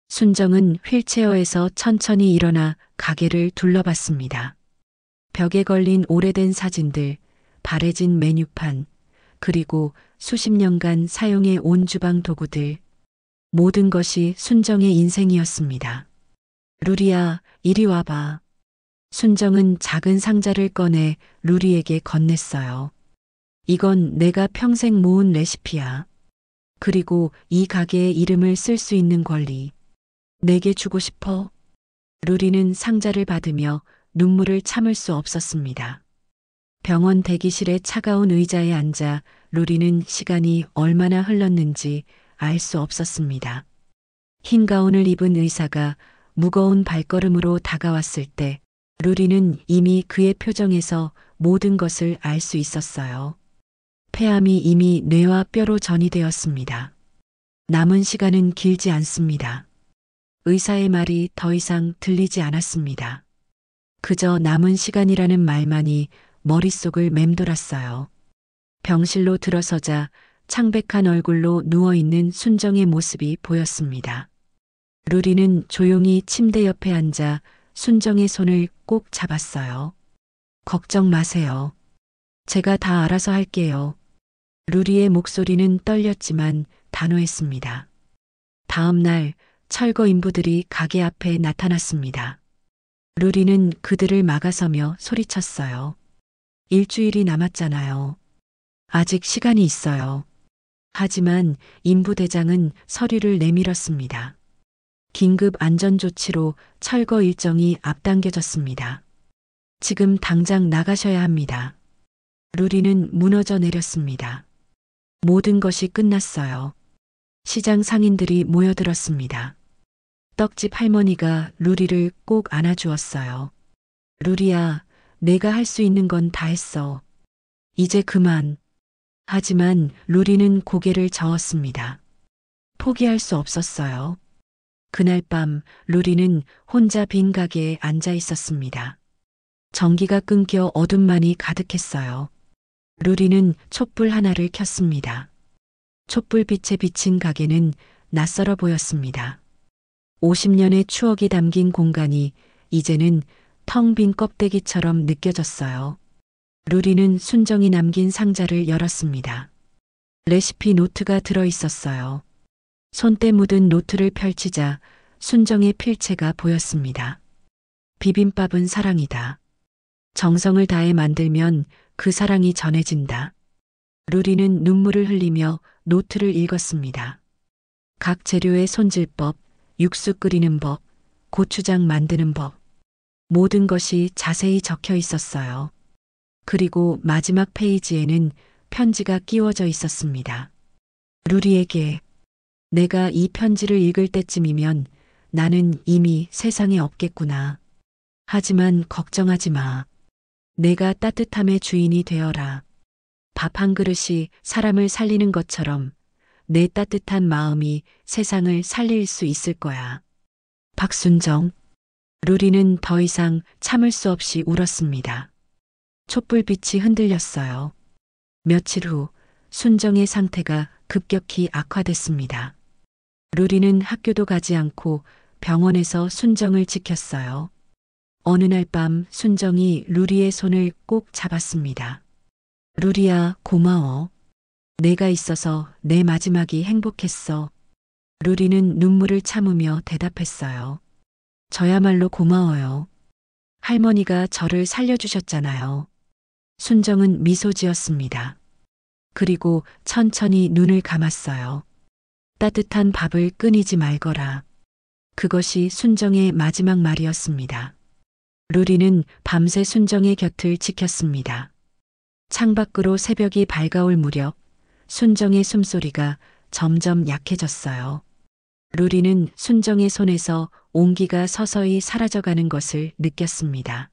순정은 휠체어에서 천천히 일어나 가게를 둘러봤습니다. 벽에 걸린 오래된 사진들, 바래진 메뉴판, 그리고 수십 년간 사용해 온 주방 도구들. 모든 것이 순정의 인생이었습니다. 루리야, 이리 와봐. 순정은 작은 상자를 꺼내 루리에게 건넸어요. 이건 내가 평생 모은 레시피야. 그리고 이 가게의 이름을 쓸 수 있는 권리. 내게 주고 싶어. 루리는 상자를 받으며 눈물을 참을 수 없었습니다. 병원 대기실의 차가운 의자에 앉아 루리는 시간이 얼마나 흘렀는지 알 수 없었습니다. 흰 가운을 입은 의사가 무거운 발걸음으로 다가왔을 때 루리는 이미 그의 표정에서 모든 것을 알 수 있었어요. 폐암이 이미 뇌와 뼈로 전이되었습니다. 남은 시간은 길지 않습니다. 의사의 말이 더 이상 들리지 않았습니다. 그저 남은 시간이라는 말만이 머릿속을 맴돌았어요. 병실로 들어서자 창백한 얼굴로 누워있는 순정의 모습이 보였습니다. 루리는 조용히 침대 옆에 앉아 순정의 손을 꼭 잡았어요. 걱정 마세요. 제가 다 알아서 할게요. 루리의 목소리는 떨렸지만 단호했습니다. 다음 날 철거 인부들이 가게 앞에 나타났습니다. 루리는 그들을 막아서며 소리쳤어요. 일주일이 남았잖아요. 아직 시간이 있어요. 하지만 인부대장은 서류를 내밀었습니다. 긴급 안전조치로 철거 일정이 앞당겨졌습니다. 지금 당장 나가셔야 합니다. 루리는 무너져 내렸습니다. 모든 것이 끝났어요. 시장 상인들이 모여들었습니다. 떡집 할머니가 루리를 꼭 안아주었어요. 루리야, 내가 할 수 있는 건 다 했어. 이제 그만. 하지만 루리는 고개를 저었습니다. 포기할 수 없었어요. 그날 밤 루리는 혼자 빈 가게에 앉아 있었습니다. 전기가 끊겨 어둠만이 가득했어요. 루리는 촛불 하나를 켰습니다. 촛불빛에 비친 가게는 낯설어 보였습니다. 50년의 추억이 담긴 공간이 이제는 텅 빈 껍데기처럼 느껴졌어요. 루리는 순정이 남긴 상자를 열었습니다. 레시피 노트가 들어 있었어요. 손때 묻은 노트를 펼치자 순정의 필체가 보였습니다. 비빔밥은 사랑이다. 정성을 다해 만들면 그 사랑이 전해진다. 루리는 눈물을 흘리며 노트를 읽었습니다. 각 재료의 손질법, 육수 끓이는 법, 고추장 만드는 법. 모든 것이 자세히 적혀 있었어요. 그리고 마지막 페이지에는 편지가 끼워져 있었습니다. 루리에게 내가 이 편지를 읽을 때쯤이면 나는 이미 세상에 없겠구나. 하지만 걱정하지 마. 내가 따뜻함의 주인이 되어라. 밥 한 그릇이 사람을 살리는 것처럼 내 따뜻한 마음이 세상을 살릴 수 있을 거야. 박순정. 루리는 더 이상 참을 수 없이 울었습니다. 촛불빛이 흔들렸어요. 며칠 후 순정의 상태가 급격히 악화됐습니다. 루리는 학교도 가지 않고 병원에서 순정을 지켰어요. 어느 날 밤 순정이 루리의 손을 꼭 잡았습니다. 루리야, 고마워. 내가 있어서 내 마지막이 행복했어. 루리는 눈물을 참으며 대답했어요. 저야말로 고마워요. 할머니가 저를 살려주셨잖아요. 순정은 미소 지었습니다. 그리고 천천히 눈을 감았어요. 따뜻한 밥을 끊이지 말거라. 그것이 순정의 마지막 말이었습니다. 루리는 밤새 순정의 곁을 지켰습니다. 창밖으로 새벽이 밝아올 무렵 순정의 숨소리가 점점 약해졌어요. 루리는 순정의 손에서 온기가 서서히 사라져가는 것을 느꼈습니다.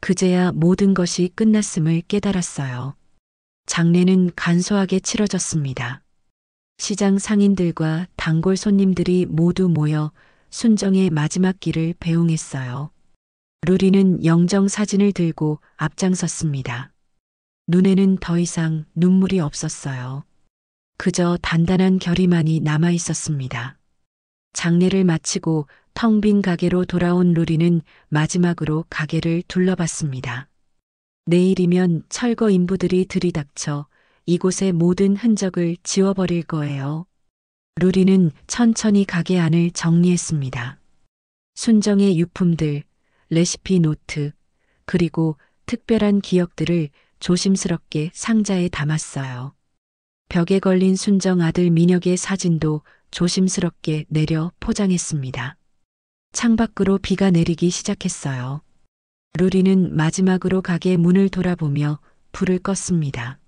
그제야 모든 것이 끝났음을 깨달았어요. 장례는 간소하게 치러졌습니다. 시장 상인들과 단골 손님들이 모두 모여 순정의 마지막 길을 배웅했어요. 루리는 영정 사진을 들고 앞장섰습니다. 눈에는 더 이상 눈물이 없었어요. 그저 단단한 결의만이 남아 있었습니다. 장례를 마치고 텅 빈 가게로 돌아온 루리는 마지막으로 가게를 둘러봤습니다. 내일이면 철거 인부들이 들이닥쳐 이곳의 모든 흔적을 지워버릴 거예요. 루리는 천천히 가게 안을 정리했습니다. 순정의 유품들, 레시피 노트, 그리고 특별한 기억들을 조심스럽게 상자에 담았어요. 벽에 걸린 순정 아들 민혁의 사진도 조심스럽게 내려 포장했습니다. 창밖으로 비가 내리기 시작했어요. 루리는 마지막으로 가게 문을 돌아보며 불을 껐습니다.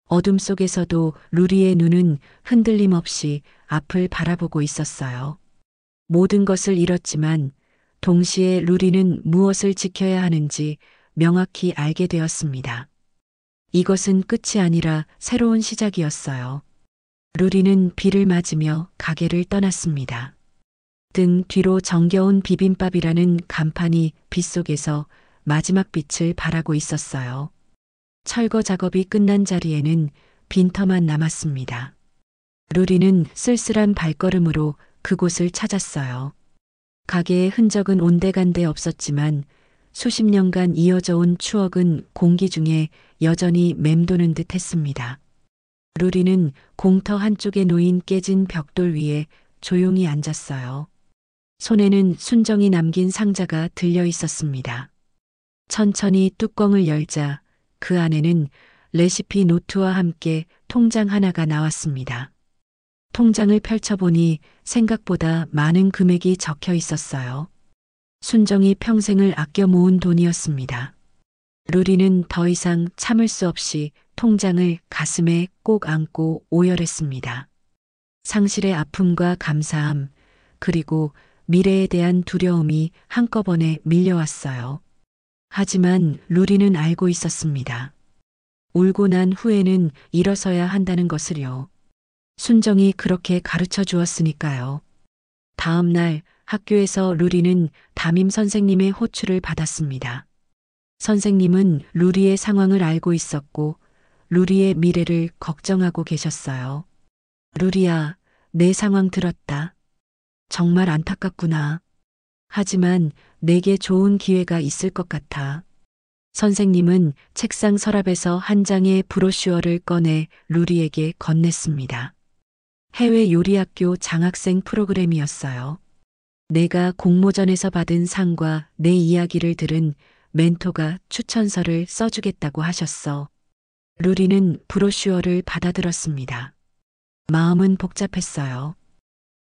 어둠 속에서도 루리의 눈은 흔들림 없이 앞을 바라보고 있었어요. 모든 것을 잃었지만 동시에 루리는 무엇을 지켜야 하는지 명확히 알게 되었습니다. 이것은 끝이 아니라 새로운 시작이었어요. 루리는 비를 맞으며 가게를 떠났습니다. 등 뒤로 정겨운 비빔밥이라는 간판이 빗속에서 마지막 빛을 발하고 있었어요. 철거 작업이 끝난 자리에는 빈터만 남았습니다. 루리는 쓸쓸한 발걸음으로 그곳을 찾았어요. 가게의 흔적은 온데간데 없었지만 수십 년간 이어져 온 추억은 공기 중에 여전히 맴도는 듯 했습니다. 루리는 공터 한쪽에 놓인 깨진 벽돌 위에 조용히 앉았어요. 손에는 순정이 남긴 상자가 들려 있었습니다. 천천히 뚜껑을 열자 그 안에는 레시피 노트와 함께 통장 하나가 나왔습니다. 통장을 펼쳐보니 생각보다 많은 금액이 적혀 있었어요. 순정이 평생을 아껴 모은 돈이었습니다. 루리는 더 이상 참을 수 없이 통장을 가슴에 꼭 안고 오열했습니다. 상실의 아픔과 감사함, 그리고 미래에 대한 두려움이 한꺼번에 밀려왔어요. 하지만 루리는 알고 있었습니다. 울고 난 후에는 일어서야 한다는 것을요. 순정이 그렇게 가르쳐 주었으니까요. 다음 날 학교에서 루리는 담임 선생님의 호출을 받았습니다. 선생님은 루리의 상황을 알고 있었고 루리의 미래를 걱정하고 계셨어요. 루리야, 내 상황 들었다. 정말 안타깝구나. 하지만 내게 좋은 기회가 있을 것 같아. 선생님은 책상 서랍에서 한 장의 브로슈어를 꺼내 루리에게 건넸습니다. 해외 요리학교 장학생 프로그램이었어요. 내가 공모전에서 받은 상과 내 이야기를 들은 멘토가 추천서를 써주겠다고 하셨어. 루리는 브로슈어를 받아들었습니다. 마음은 복잡했어요.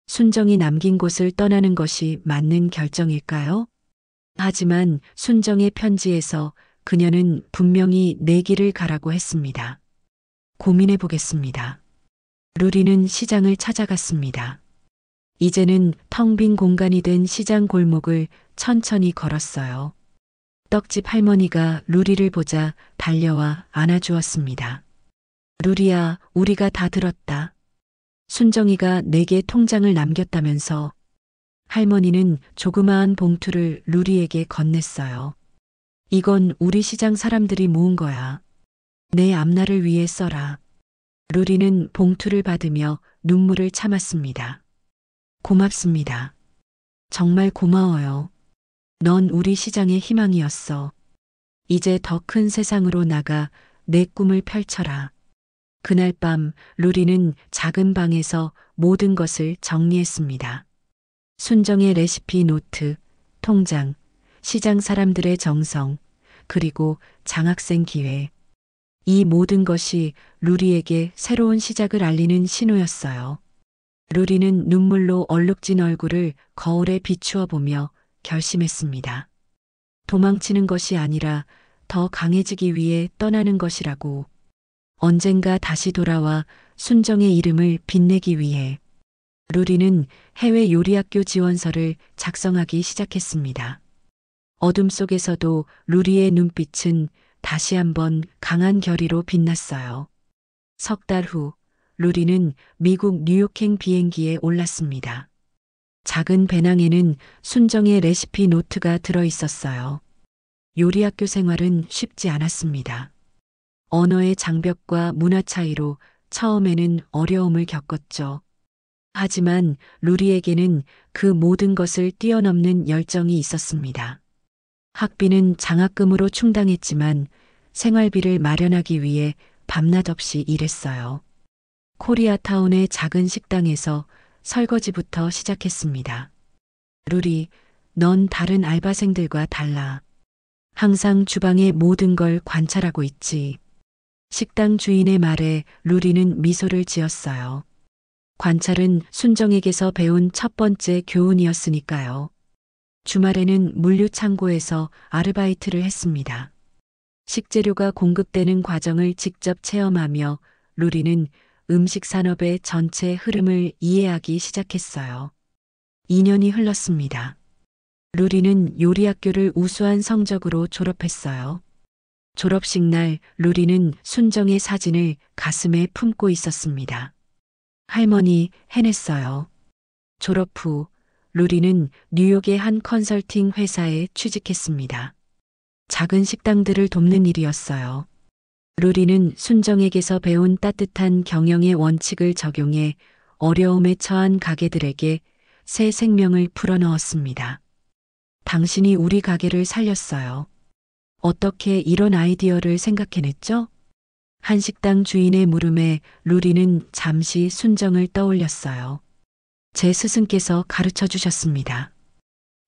순정이 남긴 곳을 떠나는 것이 맞는 결정일까요? 하지만 순정의 편지에서 그녀는 분명히 내 길을 가라고 했습니다. 고민해 보겠습니다. 루리는 시장을 찾아갔습니다. 이제는 텅 빈 공간이 된 시장 골목을 천천히 걸었어요. 떡집 할머니가 루리를 보자 달려와 안아주었습니다. 루리야, 우리가 다 들었다. 순정이가 내게 통장을 남겼다면서. 할머니는 조그마한 봉투를 루리에게 건넸어요. 이건 우리 시장 사람들이 모은 거야. 내 앞날을 위해 써라. 루리는 봉투를 받으며 눈물을 참았습니다. 고맙습니다. 정말 고마워요. 넌 우리 시장의 희망이었어. 이제 더 큰 세상으로 나가 내 꿈을 펼쳐라. 그날 밤 루리는 작은 방에서 모든 것을 정리했습니다. 순정의 레시피 노트, 통장, 시장 사람들의 정성, 그리고 장학생 기회. 이 모든 것이 루리에게 새로운 시작을 알리는 신호였어요. 루리는 눈물로 얼룩진 얼굴을 거울에 비추어 보며 결심했습니다. 도망치는 것이 아니라 더 강해지기 위해 떠나는 것이라고. 언젠가 다시 돌아와 순정의 이름을 빛내기 위해. 루리는 해외 요리학교 지원서를 작성하기 시작했습니다. 어둠 속에서도 루리의 눈빛은 다시 한번 강한 결의로 빛났어요. 석 달 후, 루리는 미국 뉴욕행 비행기에 올랐습니다. 작은 배낭에는 순정의 레시피 노트가 들어 있었어요. 요리학교 생활은 쉽지 않았습니다. 언어의 장벽과 문화 차이로 처음에는 어려움을 겪었죠. 하지만 루리에게는 그 모든 것을 뛰어넘는 열정이 있었습니다. 학비는 장학금으로 충당했지만 생활비를 마련하기 위해 밤낮 없이 일했어요. 코리아타운의 작은 식당에서 설거지부터 시작했습니다. 루리, 넌 다른 알바생들과 달라. 항상 주방의 모든 걸 관찰하고 있지. 식당 주인의 말에 루리는 미소를 지었어요. 관찰은 순정에게서 배운 첫 번째 교훈이었으니까요. 주말에는 물류창고에서 아르바이트를 했습니다. 식재료가 공급되는 과정을 직접 체험하며 루리는 음식 산업의 전체 흐름을 이해하기 시작했어요. 2년이 흘렀습니다. 루리는 요리학교를 우수한 성적으로 졸업했어요. 졸업식 날 루리는 순정의 사진을 가슴에 품고 있었습니다. 할머니, 해냈어요. 졸업 후 루리는 뉴욕의 한 컨설팅 회사에 취직했습니다. 작은 식당들을 돕는 일이었어요. 루리는 순정에게서 배운 따뜻한 경영의 원칙을 적용해 어려움에 처한 가게들에게 새 생명을 불어넣었습니다. 당신이 우리 가게를 살렸어요. 어떻게 이런 아이디어를 생각해냈죠? 한 식당 주인의 물음에 루리는 잠시 순정을 떠올렸어요. 제 스승께서 가르쳐 주셨습니다.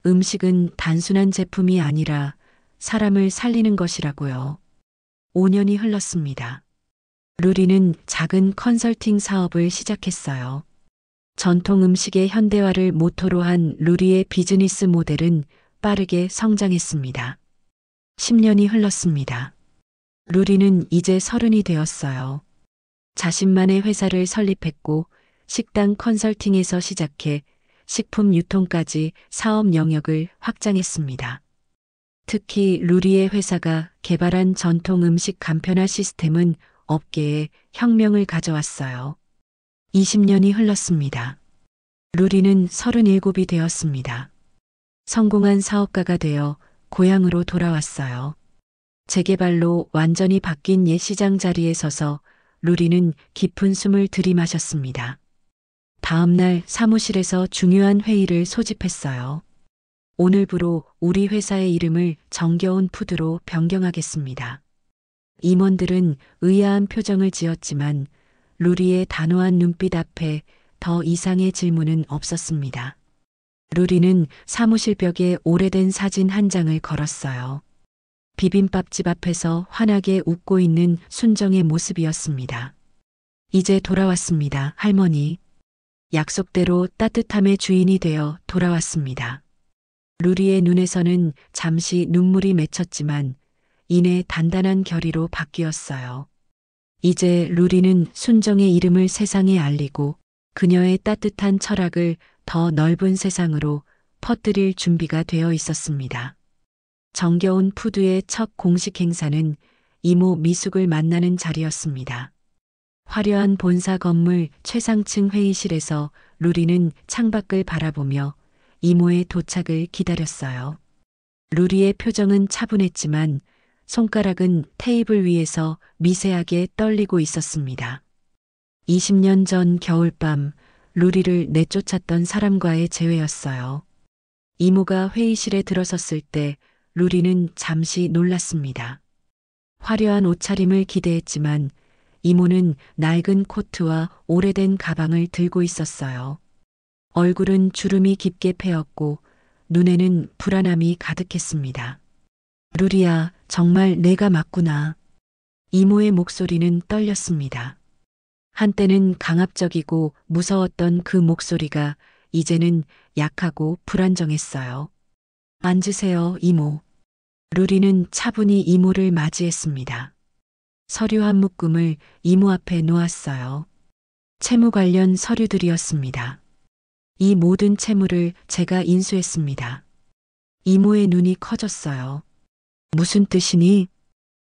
음식은 단순한 제품이 아니라 사람을 살리는 것이라고요. 5년이 흘렀습니다. 루리는 작은 컨설팅 사업을 시작했어요. 전통 음식의 현대화를 모토로 한 루리의 비즈니스 모델은 빠르게 성장했습니다. 10년이 흘렀습니다. 루리는 이제 30이 되었어요. 자신만의 회사를 설립했고 식당 컨설팅에서 시작해 식품 유통까지 사업 영역을 확장했습니다. 특히 루리의 회사가 개발한 전통 음식 간편화 시스템은 업계에 혁명을 가져왔어요. 20년이 흘렀습니다. 루리는 37이 되었습니다. 성공한 사업가가 되어 고향으로 돌아왔어요. 재개발로 완전히 바뀐 옛 시장 자리에 서서 루리는 깊은 숨을 들이마셨습니다. 다음 날 사무실에서 중요한 회의를 소집했어요. 오늘부로 우리 회사의 이름을 정겨운 푸드로 변경하겠습니다. 임원들은 의아한 표정을 지었지만 루리의 단호한 눈빛 앞에 더 이상의 질문은 없었습니다. 루리는 사무실 벽에 오래된 사진 한 장을 걸었어요. 비빔밥집 앞에서 환하게 웃고 있는 순정의 모습이었습니다. 이제 돌아왔습니다, 할머니. 약속대로 따뜻함의 주인이 되어 돌아왔습니다. 루리의 눈에서는 잠시 눈물이 맺혔지만 이내 단단한 결의로 바뀌었어요. 이제 루리는 순정의 이름을 세상에 알리고 그녀의 따뜻한 철학을 더 넓은 세상으로 퍼뜨릴 준비가 되어 있었습니다. 정겨운 푸드의 첫 공식 행사는 이모 미숙을 만나는 자리였습니다. 화려한 본사 건물 최상층 회의실에서 루리는 창밖을 바라보며 이모의 도착을 기다렸어요. 루리의 표정은 차분했지만 손가락은 테이블 위에서 미세하게 떨리고 있었습니다. 20년 전 겨울밤 루리를 내쫓았던 사람과의 재회였어요. 이모가 회의실에 들어섰을 때 루리는 잠시 놀랐습니다. 화려한 옷차림을 기대했지만 이모는 낡은 코트와 오래된 가방을 들고 있었어요. 얼굴은 주름이 깊게 패였고 눈에는 불안함이 가득했습니다. 루리야, 정말 내가 맞구나. 이모의 목소리는 떨렸습니다. 한때는 강압적이고 무서웠던 그 목소리가 이제는 약하고 불안정했어요. 앉으세요, 이모. 루리는 차분히 이모를 맞이했습니다. 서류 한 묶음을 이모 앞에 놓았어요. 채무 관련 서류들이었습니다. 이 모든 채무를 제가 인수했습니다. 이모의 눈이 커졌어요. 무슨 뜻이니?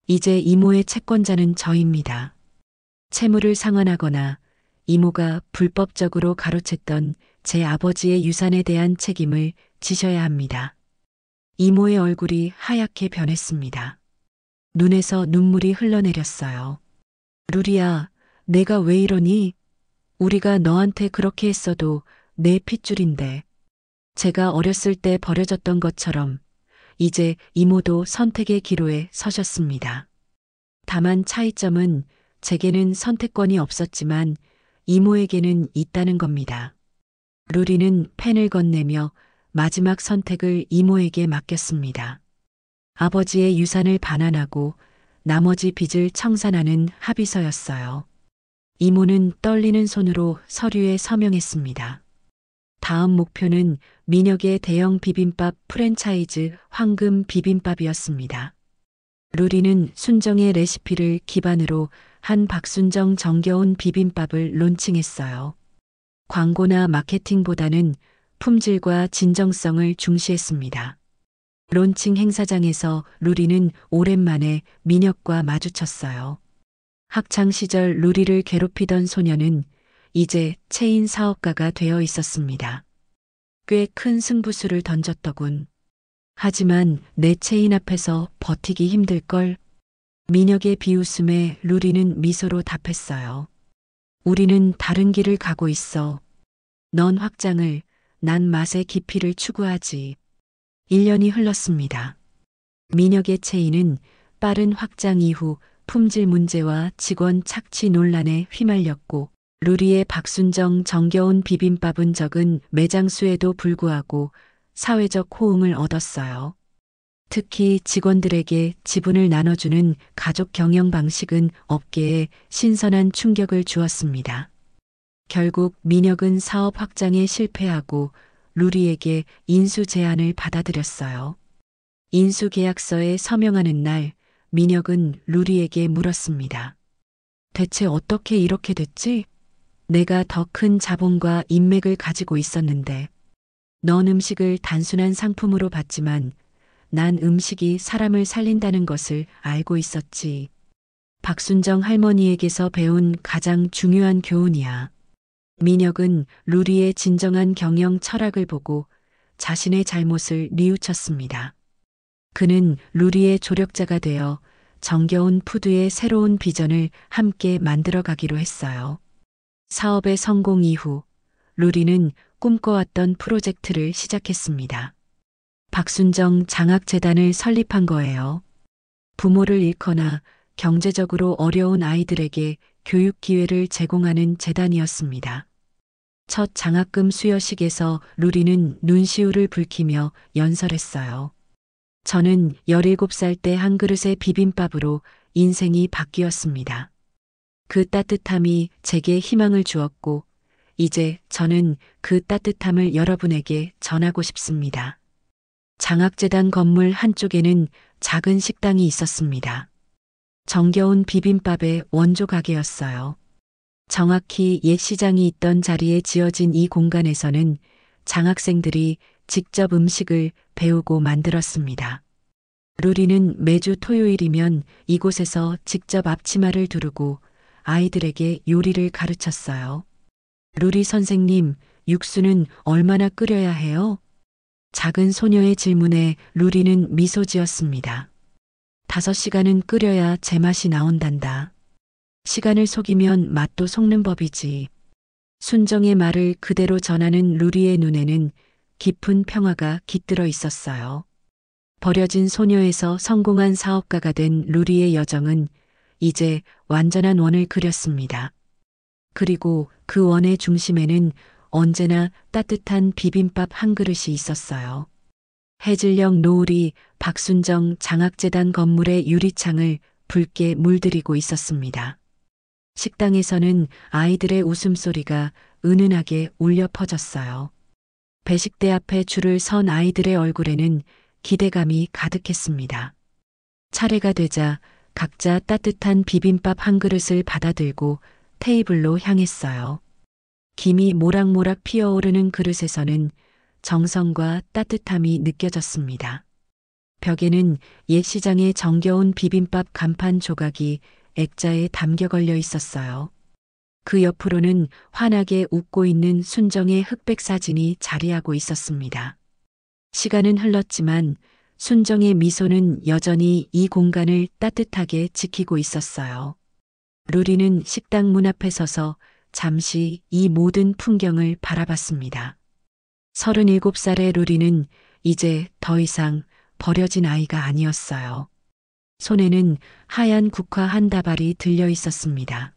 이제 이모의 채권자는 저입니다. 채무를 상환하거나 이모가 불법적으로 가로챘던 제 아버지의 유산에 대한 책임을 지셔야 합니다. 이모의 얼굴이 하얗게 변했습니다. 눈에서 눈물이 흘러내렸어요. 루리야, 내가 왜 이러니? 우리가 너한테 그렇게 했어도 내 핏줄인데. 제가 어렸을 때 버려졌던 것처럼 이제 이모도 선택의 기로에 서셨습니다. 다만 차이점은 제게는 선택권이 없었지만 이모에게는 있다는 겁니다. 루리는 펜을 건네며 마지막 선택을 이모에게 맡겼습니다. 아버지의 유산을 반환하고 나머지 빚을 청산하는 합의서였어요. 이모는 떨리는 손으로 서류에 서명했습니다. 다음 목표는 민혁의 대형 비빔밥 프랜차이즈 황금 비빔밥이었습니다. 루리는 순정의 레시피를 기반으로 한 박순정 정겨운 비빔밥을 론칭했어요. 광고나 마케팅보다는 품질과 진정성을 중시했습니다. 론칭 행사장에서 루리는 오랜만에 민혁과 마주쳤어요. 학창 시절 루리를 괴롭히던 소녀는 이제 체인 사업가가 되어 있었습니다. 꽤 큰 승부수를 던졌더군. 하지만 내 체인 앞에서 버티기 힘들걸. 민혁의 비웃음에 루리는 미소로 답했어요. 우리는 다른 길을 가고 있어. 넌 확장을, 난 맛의 깊이를 추구하지. 1년이 흘렀습니다. 민혁의 체인은 빠른 확장 이후 품질 문제와 직원 착취 논란에 휘말렸고, 루리의 박순정 정겨운 비빔밥은 적은 매장 수에도 불구하고 사회적 호응을 얻었어요. 특히 직원들에게 지분을 나눠주는 가족 경영 방식은 업계에 신선한 충격을 주었습니다. 결국 민혁은 사업 확장에 실패하고 루리에게 인수 제안을 받아들였어요. 인수 계약서에 서명하는 날, 민혁은 루리에게 물었습니다. 대체 어떻게 이렇게 됐지? 내가 더 큰 자본과 인맥을 가지고 있었는데, 넌 음식을 단순한 상품으로 봤지만 난 음식이 사람을 살린다는 것을 알고 있었지. 박순정 할머니에게서 배운 가장 중요한 교훈이야. 민혁은 루리의 진정한 경영 철학을 보고 자신의 잘못을 뉘우쳤습니다. 그는 루리의 조력자가 되어 정겨운 푸드의 새로운 비전을 함께 만들어가기로 했어요. 사업의 성공 이후 루리는 꿈꿔왔던 프로젝트를 시작했습니다. 박순정 장학재단을 설립한 거예요. 부모를 잃거나 경제적으로 어려운 아이들에게 교육 기회를 제공하는 재단이었습니다. 첫 장학금 수여식에서 루리는 눈시울을 붉히며 연설했어요. 저는 17살 때 한 그릇의 비빔밥으로 인생이 바뀌었습니다. 그 따뜻함이 제게 희망을 주었고, 이제 저는 그 따뜻함을 여러분에게 전하고 싶습니다. 장학재단 건물 한쪽에는 작은 식당이 있었습니다. 정겨운 비빔밥의 원조 가게였어요. 정확히 옛 시장이 있던 자리에 지어진 이 공간에서는 장학생들이 직접 음식을 배우고 만들었습니다. 루리는 매주 토요일이면 이곳에서 직접 앞치마를 두르고 아이들에게 요리를 가르쳤어요. 루리 선생님, 육수는 얼마나 끓여야 해요? 작은 소녀의 질문에 루리는 미소 지었습니다. 5시간은 끓여야 제맛이 나온단다. 시간을 속이면 맛도 속는 법이지. 순정의 말을 그대로 전하는 루리의 눈에는 깊은 평화가 깃들어 있었어요. 버려진 소녀에서 성공한 사업가가 된 루리의 여정은 이제 완전한 원을 그렸습니다. 그리고 그 원의 중심에는 언제나 따뜻한 비빔밥 한 그릇이 있었어요. 해질녘 노을이 박순정 장학재단 건물의 유리창을 붉게 물들이고 있었습니다. 식당에서는 아이들의 웃음소리가 은은하게 울려 퍼졌어요. 배식대 앞에 줄을 선 아이들의 얼굴에는 기대감이 가득했습니다. 차례가 되자 각자 따뜻한 비빔밥 한 그릇을 받아들고 테이블로 향했어요. 김이 모락모락 피어오르는 그릇에서는 정성과 따뜻함이 느껴졌습니다. 벽에는 옛 시장의 정겨운 비빔밥 간판 조각이 액자에 담겨 걸려 있었어요. 그 옆으로는 환하게 웃고 있는 순정의 흑백 사진이 자리하고 있었습니다. 시간은 흘렀지만 순정의 미소는 여전히 이 공간을 따뜻하게 지키고 있었어요. 루리는 식당 문 앞에 서서 잠시 이 모든 풍경을 바라봤습니다. 37살의 루리는 이제 더 이상 버려진 아이가 아니었어요. 손에는 하얀 국화 한 다발이 들려 있었습니다.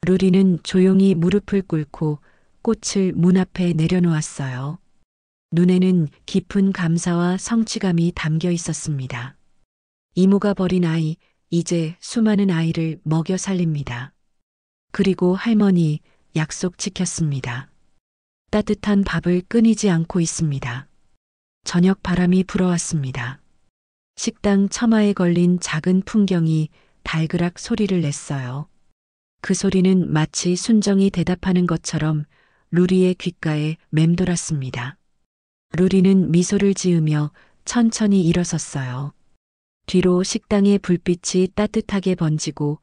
루리는 조용히 무릎을 꿇고 꽃을 문 앞에 내려놓았어요. 눈에는 깊은 감사와 성취감이 담겨 있었습니다. 이모가 버린 아이, 이제 수많은 아이를 먹여 살립니다. 그리고 할머니 약속 지켰습니다. 따뜻한 밥을 끊이지 않고 있습니다. 저녁 바람이 불어왔습니다. 식당 처마에 걸린 작은 풍경이 달그락 소리를 냈어요. 그 소리는 마치 순정이 대답하는 것처럼 루리의 귓가에 맴돌았습니다. 루리는 미소를 지으며 천천히 일어섰어요. 뒤로 식당의 불빛이 따뜻하게 번지고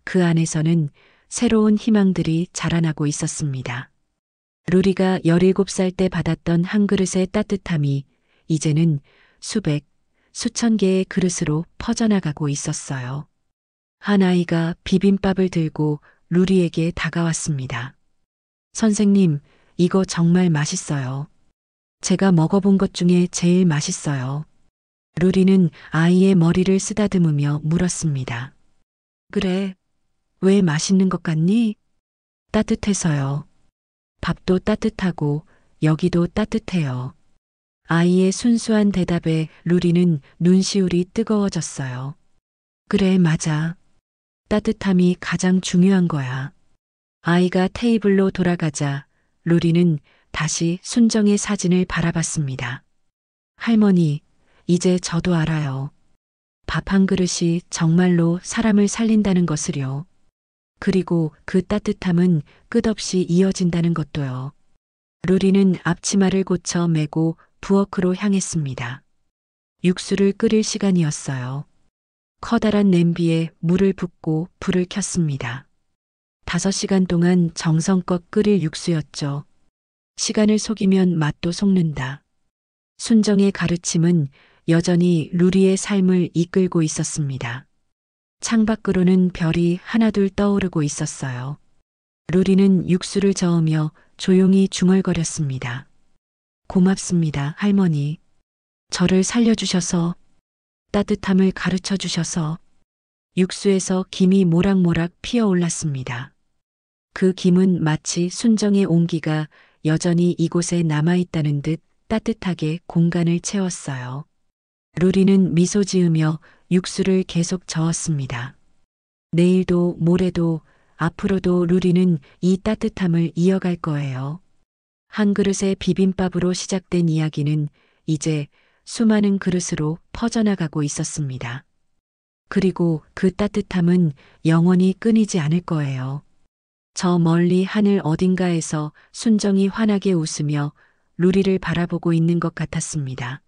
그 안에서는 새로운 희망들이 자라나고 있었습니다. 루리가 17살 때 받았던 한 그릇의 따뜻함이 이제는 수백, 수천 개의 그릇으로 퍼져나가고 있었어요. 한 아이가 비빔밥을 들고 루리에게 다가왔습니다. 선생님, 이거 정말 맛있어요. 제가 먹어본 것 중에 제일 맛있어요. 루리는 아이의 머리를 쓰다듬으며 물었습니다. 그래, 왜 맛있는 것 같니? 따뜻해서요. 밥도 따뜻하고 여기도 따뜻해요. 아이의 순수한 대답에 루리는 눈시울이 뜨거워졌어요. 그래, 맞아. 따뜻함이 가장 중요한 거야. 아이가 테이블로 돌아가자 루리는 다시 순정의 사진을 바라봤습니다. 할머니, 이제 저도 알아요. 밥 한 그릇이 정말로 사람을 살린다는 것을요. 그리고 그 따뜻함은 끝없이 이어진다는 것도요. 루리는 앞치마를 고쳐 메고 부엌으로 향했습니다. 육수를 끓일 시간이었어요. 커다란 냄비에 물을 붓고 불을 켰습니다. 5시간 동안 정성껏 끓일 육수였죠. 시간을 속이면 맛도 속는다. 순정의 가르침은 여전히 루리의 삶을 이끌고 있었습니다. 창밖으로는 별이 하나둘 떠오르고 있었어요. 루리는 육수를 저으며 조용히 중얼거렸습니다. 고맙습니다, 할머니. 저를 살려주셔서, 따뜻함을 가르쳐 주셔서. 육수에서 김이 모락모락 피어올랐습니다. 그 김은 마치 순정의 온기가 여전히 이곳에 남아있다는 듯 따뜻하게 공간을 채웠어요. 루리는 미소 지으며 육수를 계속 저었습니다. 내일도 모레도 앞으로도 루리는 이 따뜻함을 이어갈 거예요. 한 그릇의 비빔밥으로 시작된 이야기는 이제 수많은 그릇으로 퍼져나가고 있었습니다. 그리고 그 따뜻함은 영원히 끊이지 않을 거예요. 저 멀리 하늘 어딘가에서 순정이 환하게 웃으며 루리를 바라보고 있는 것 같았습니다.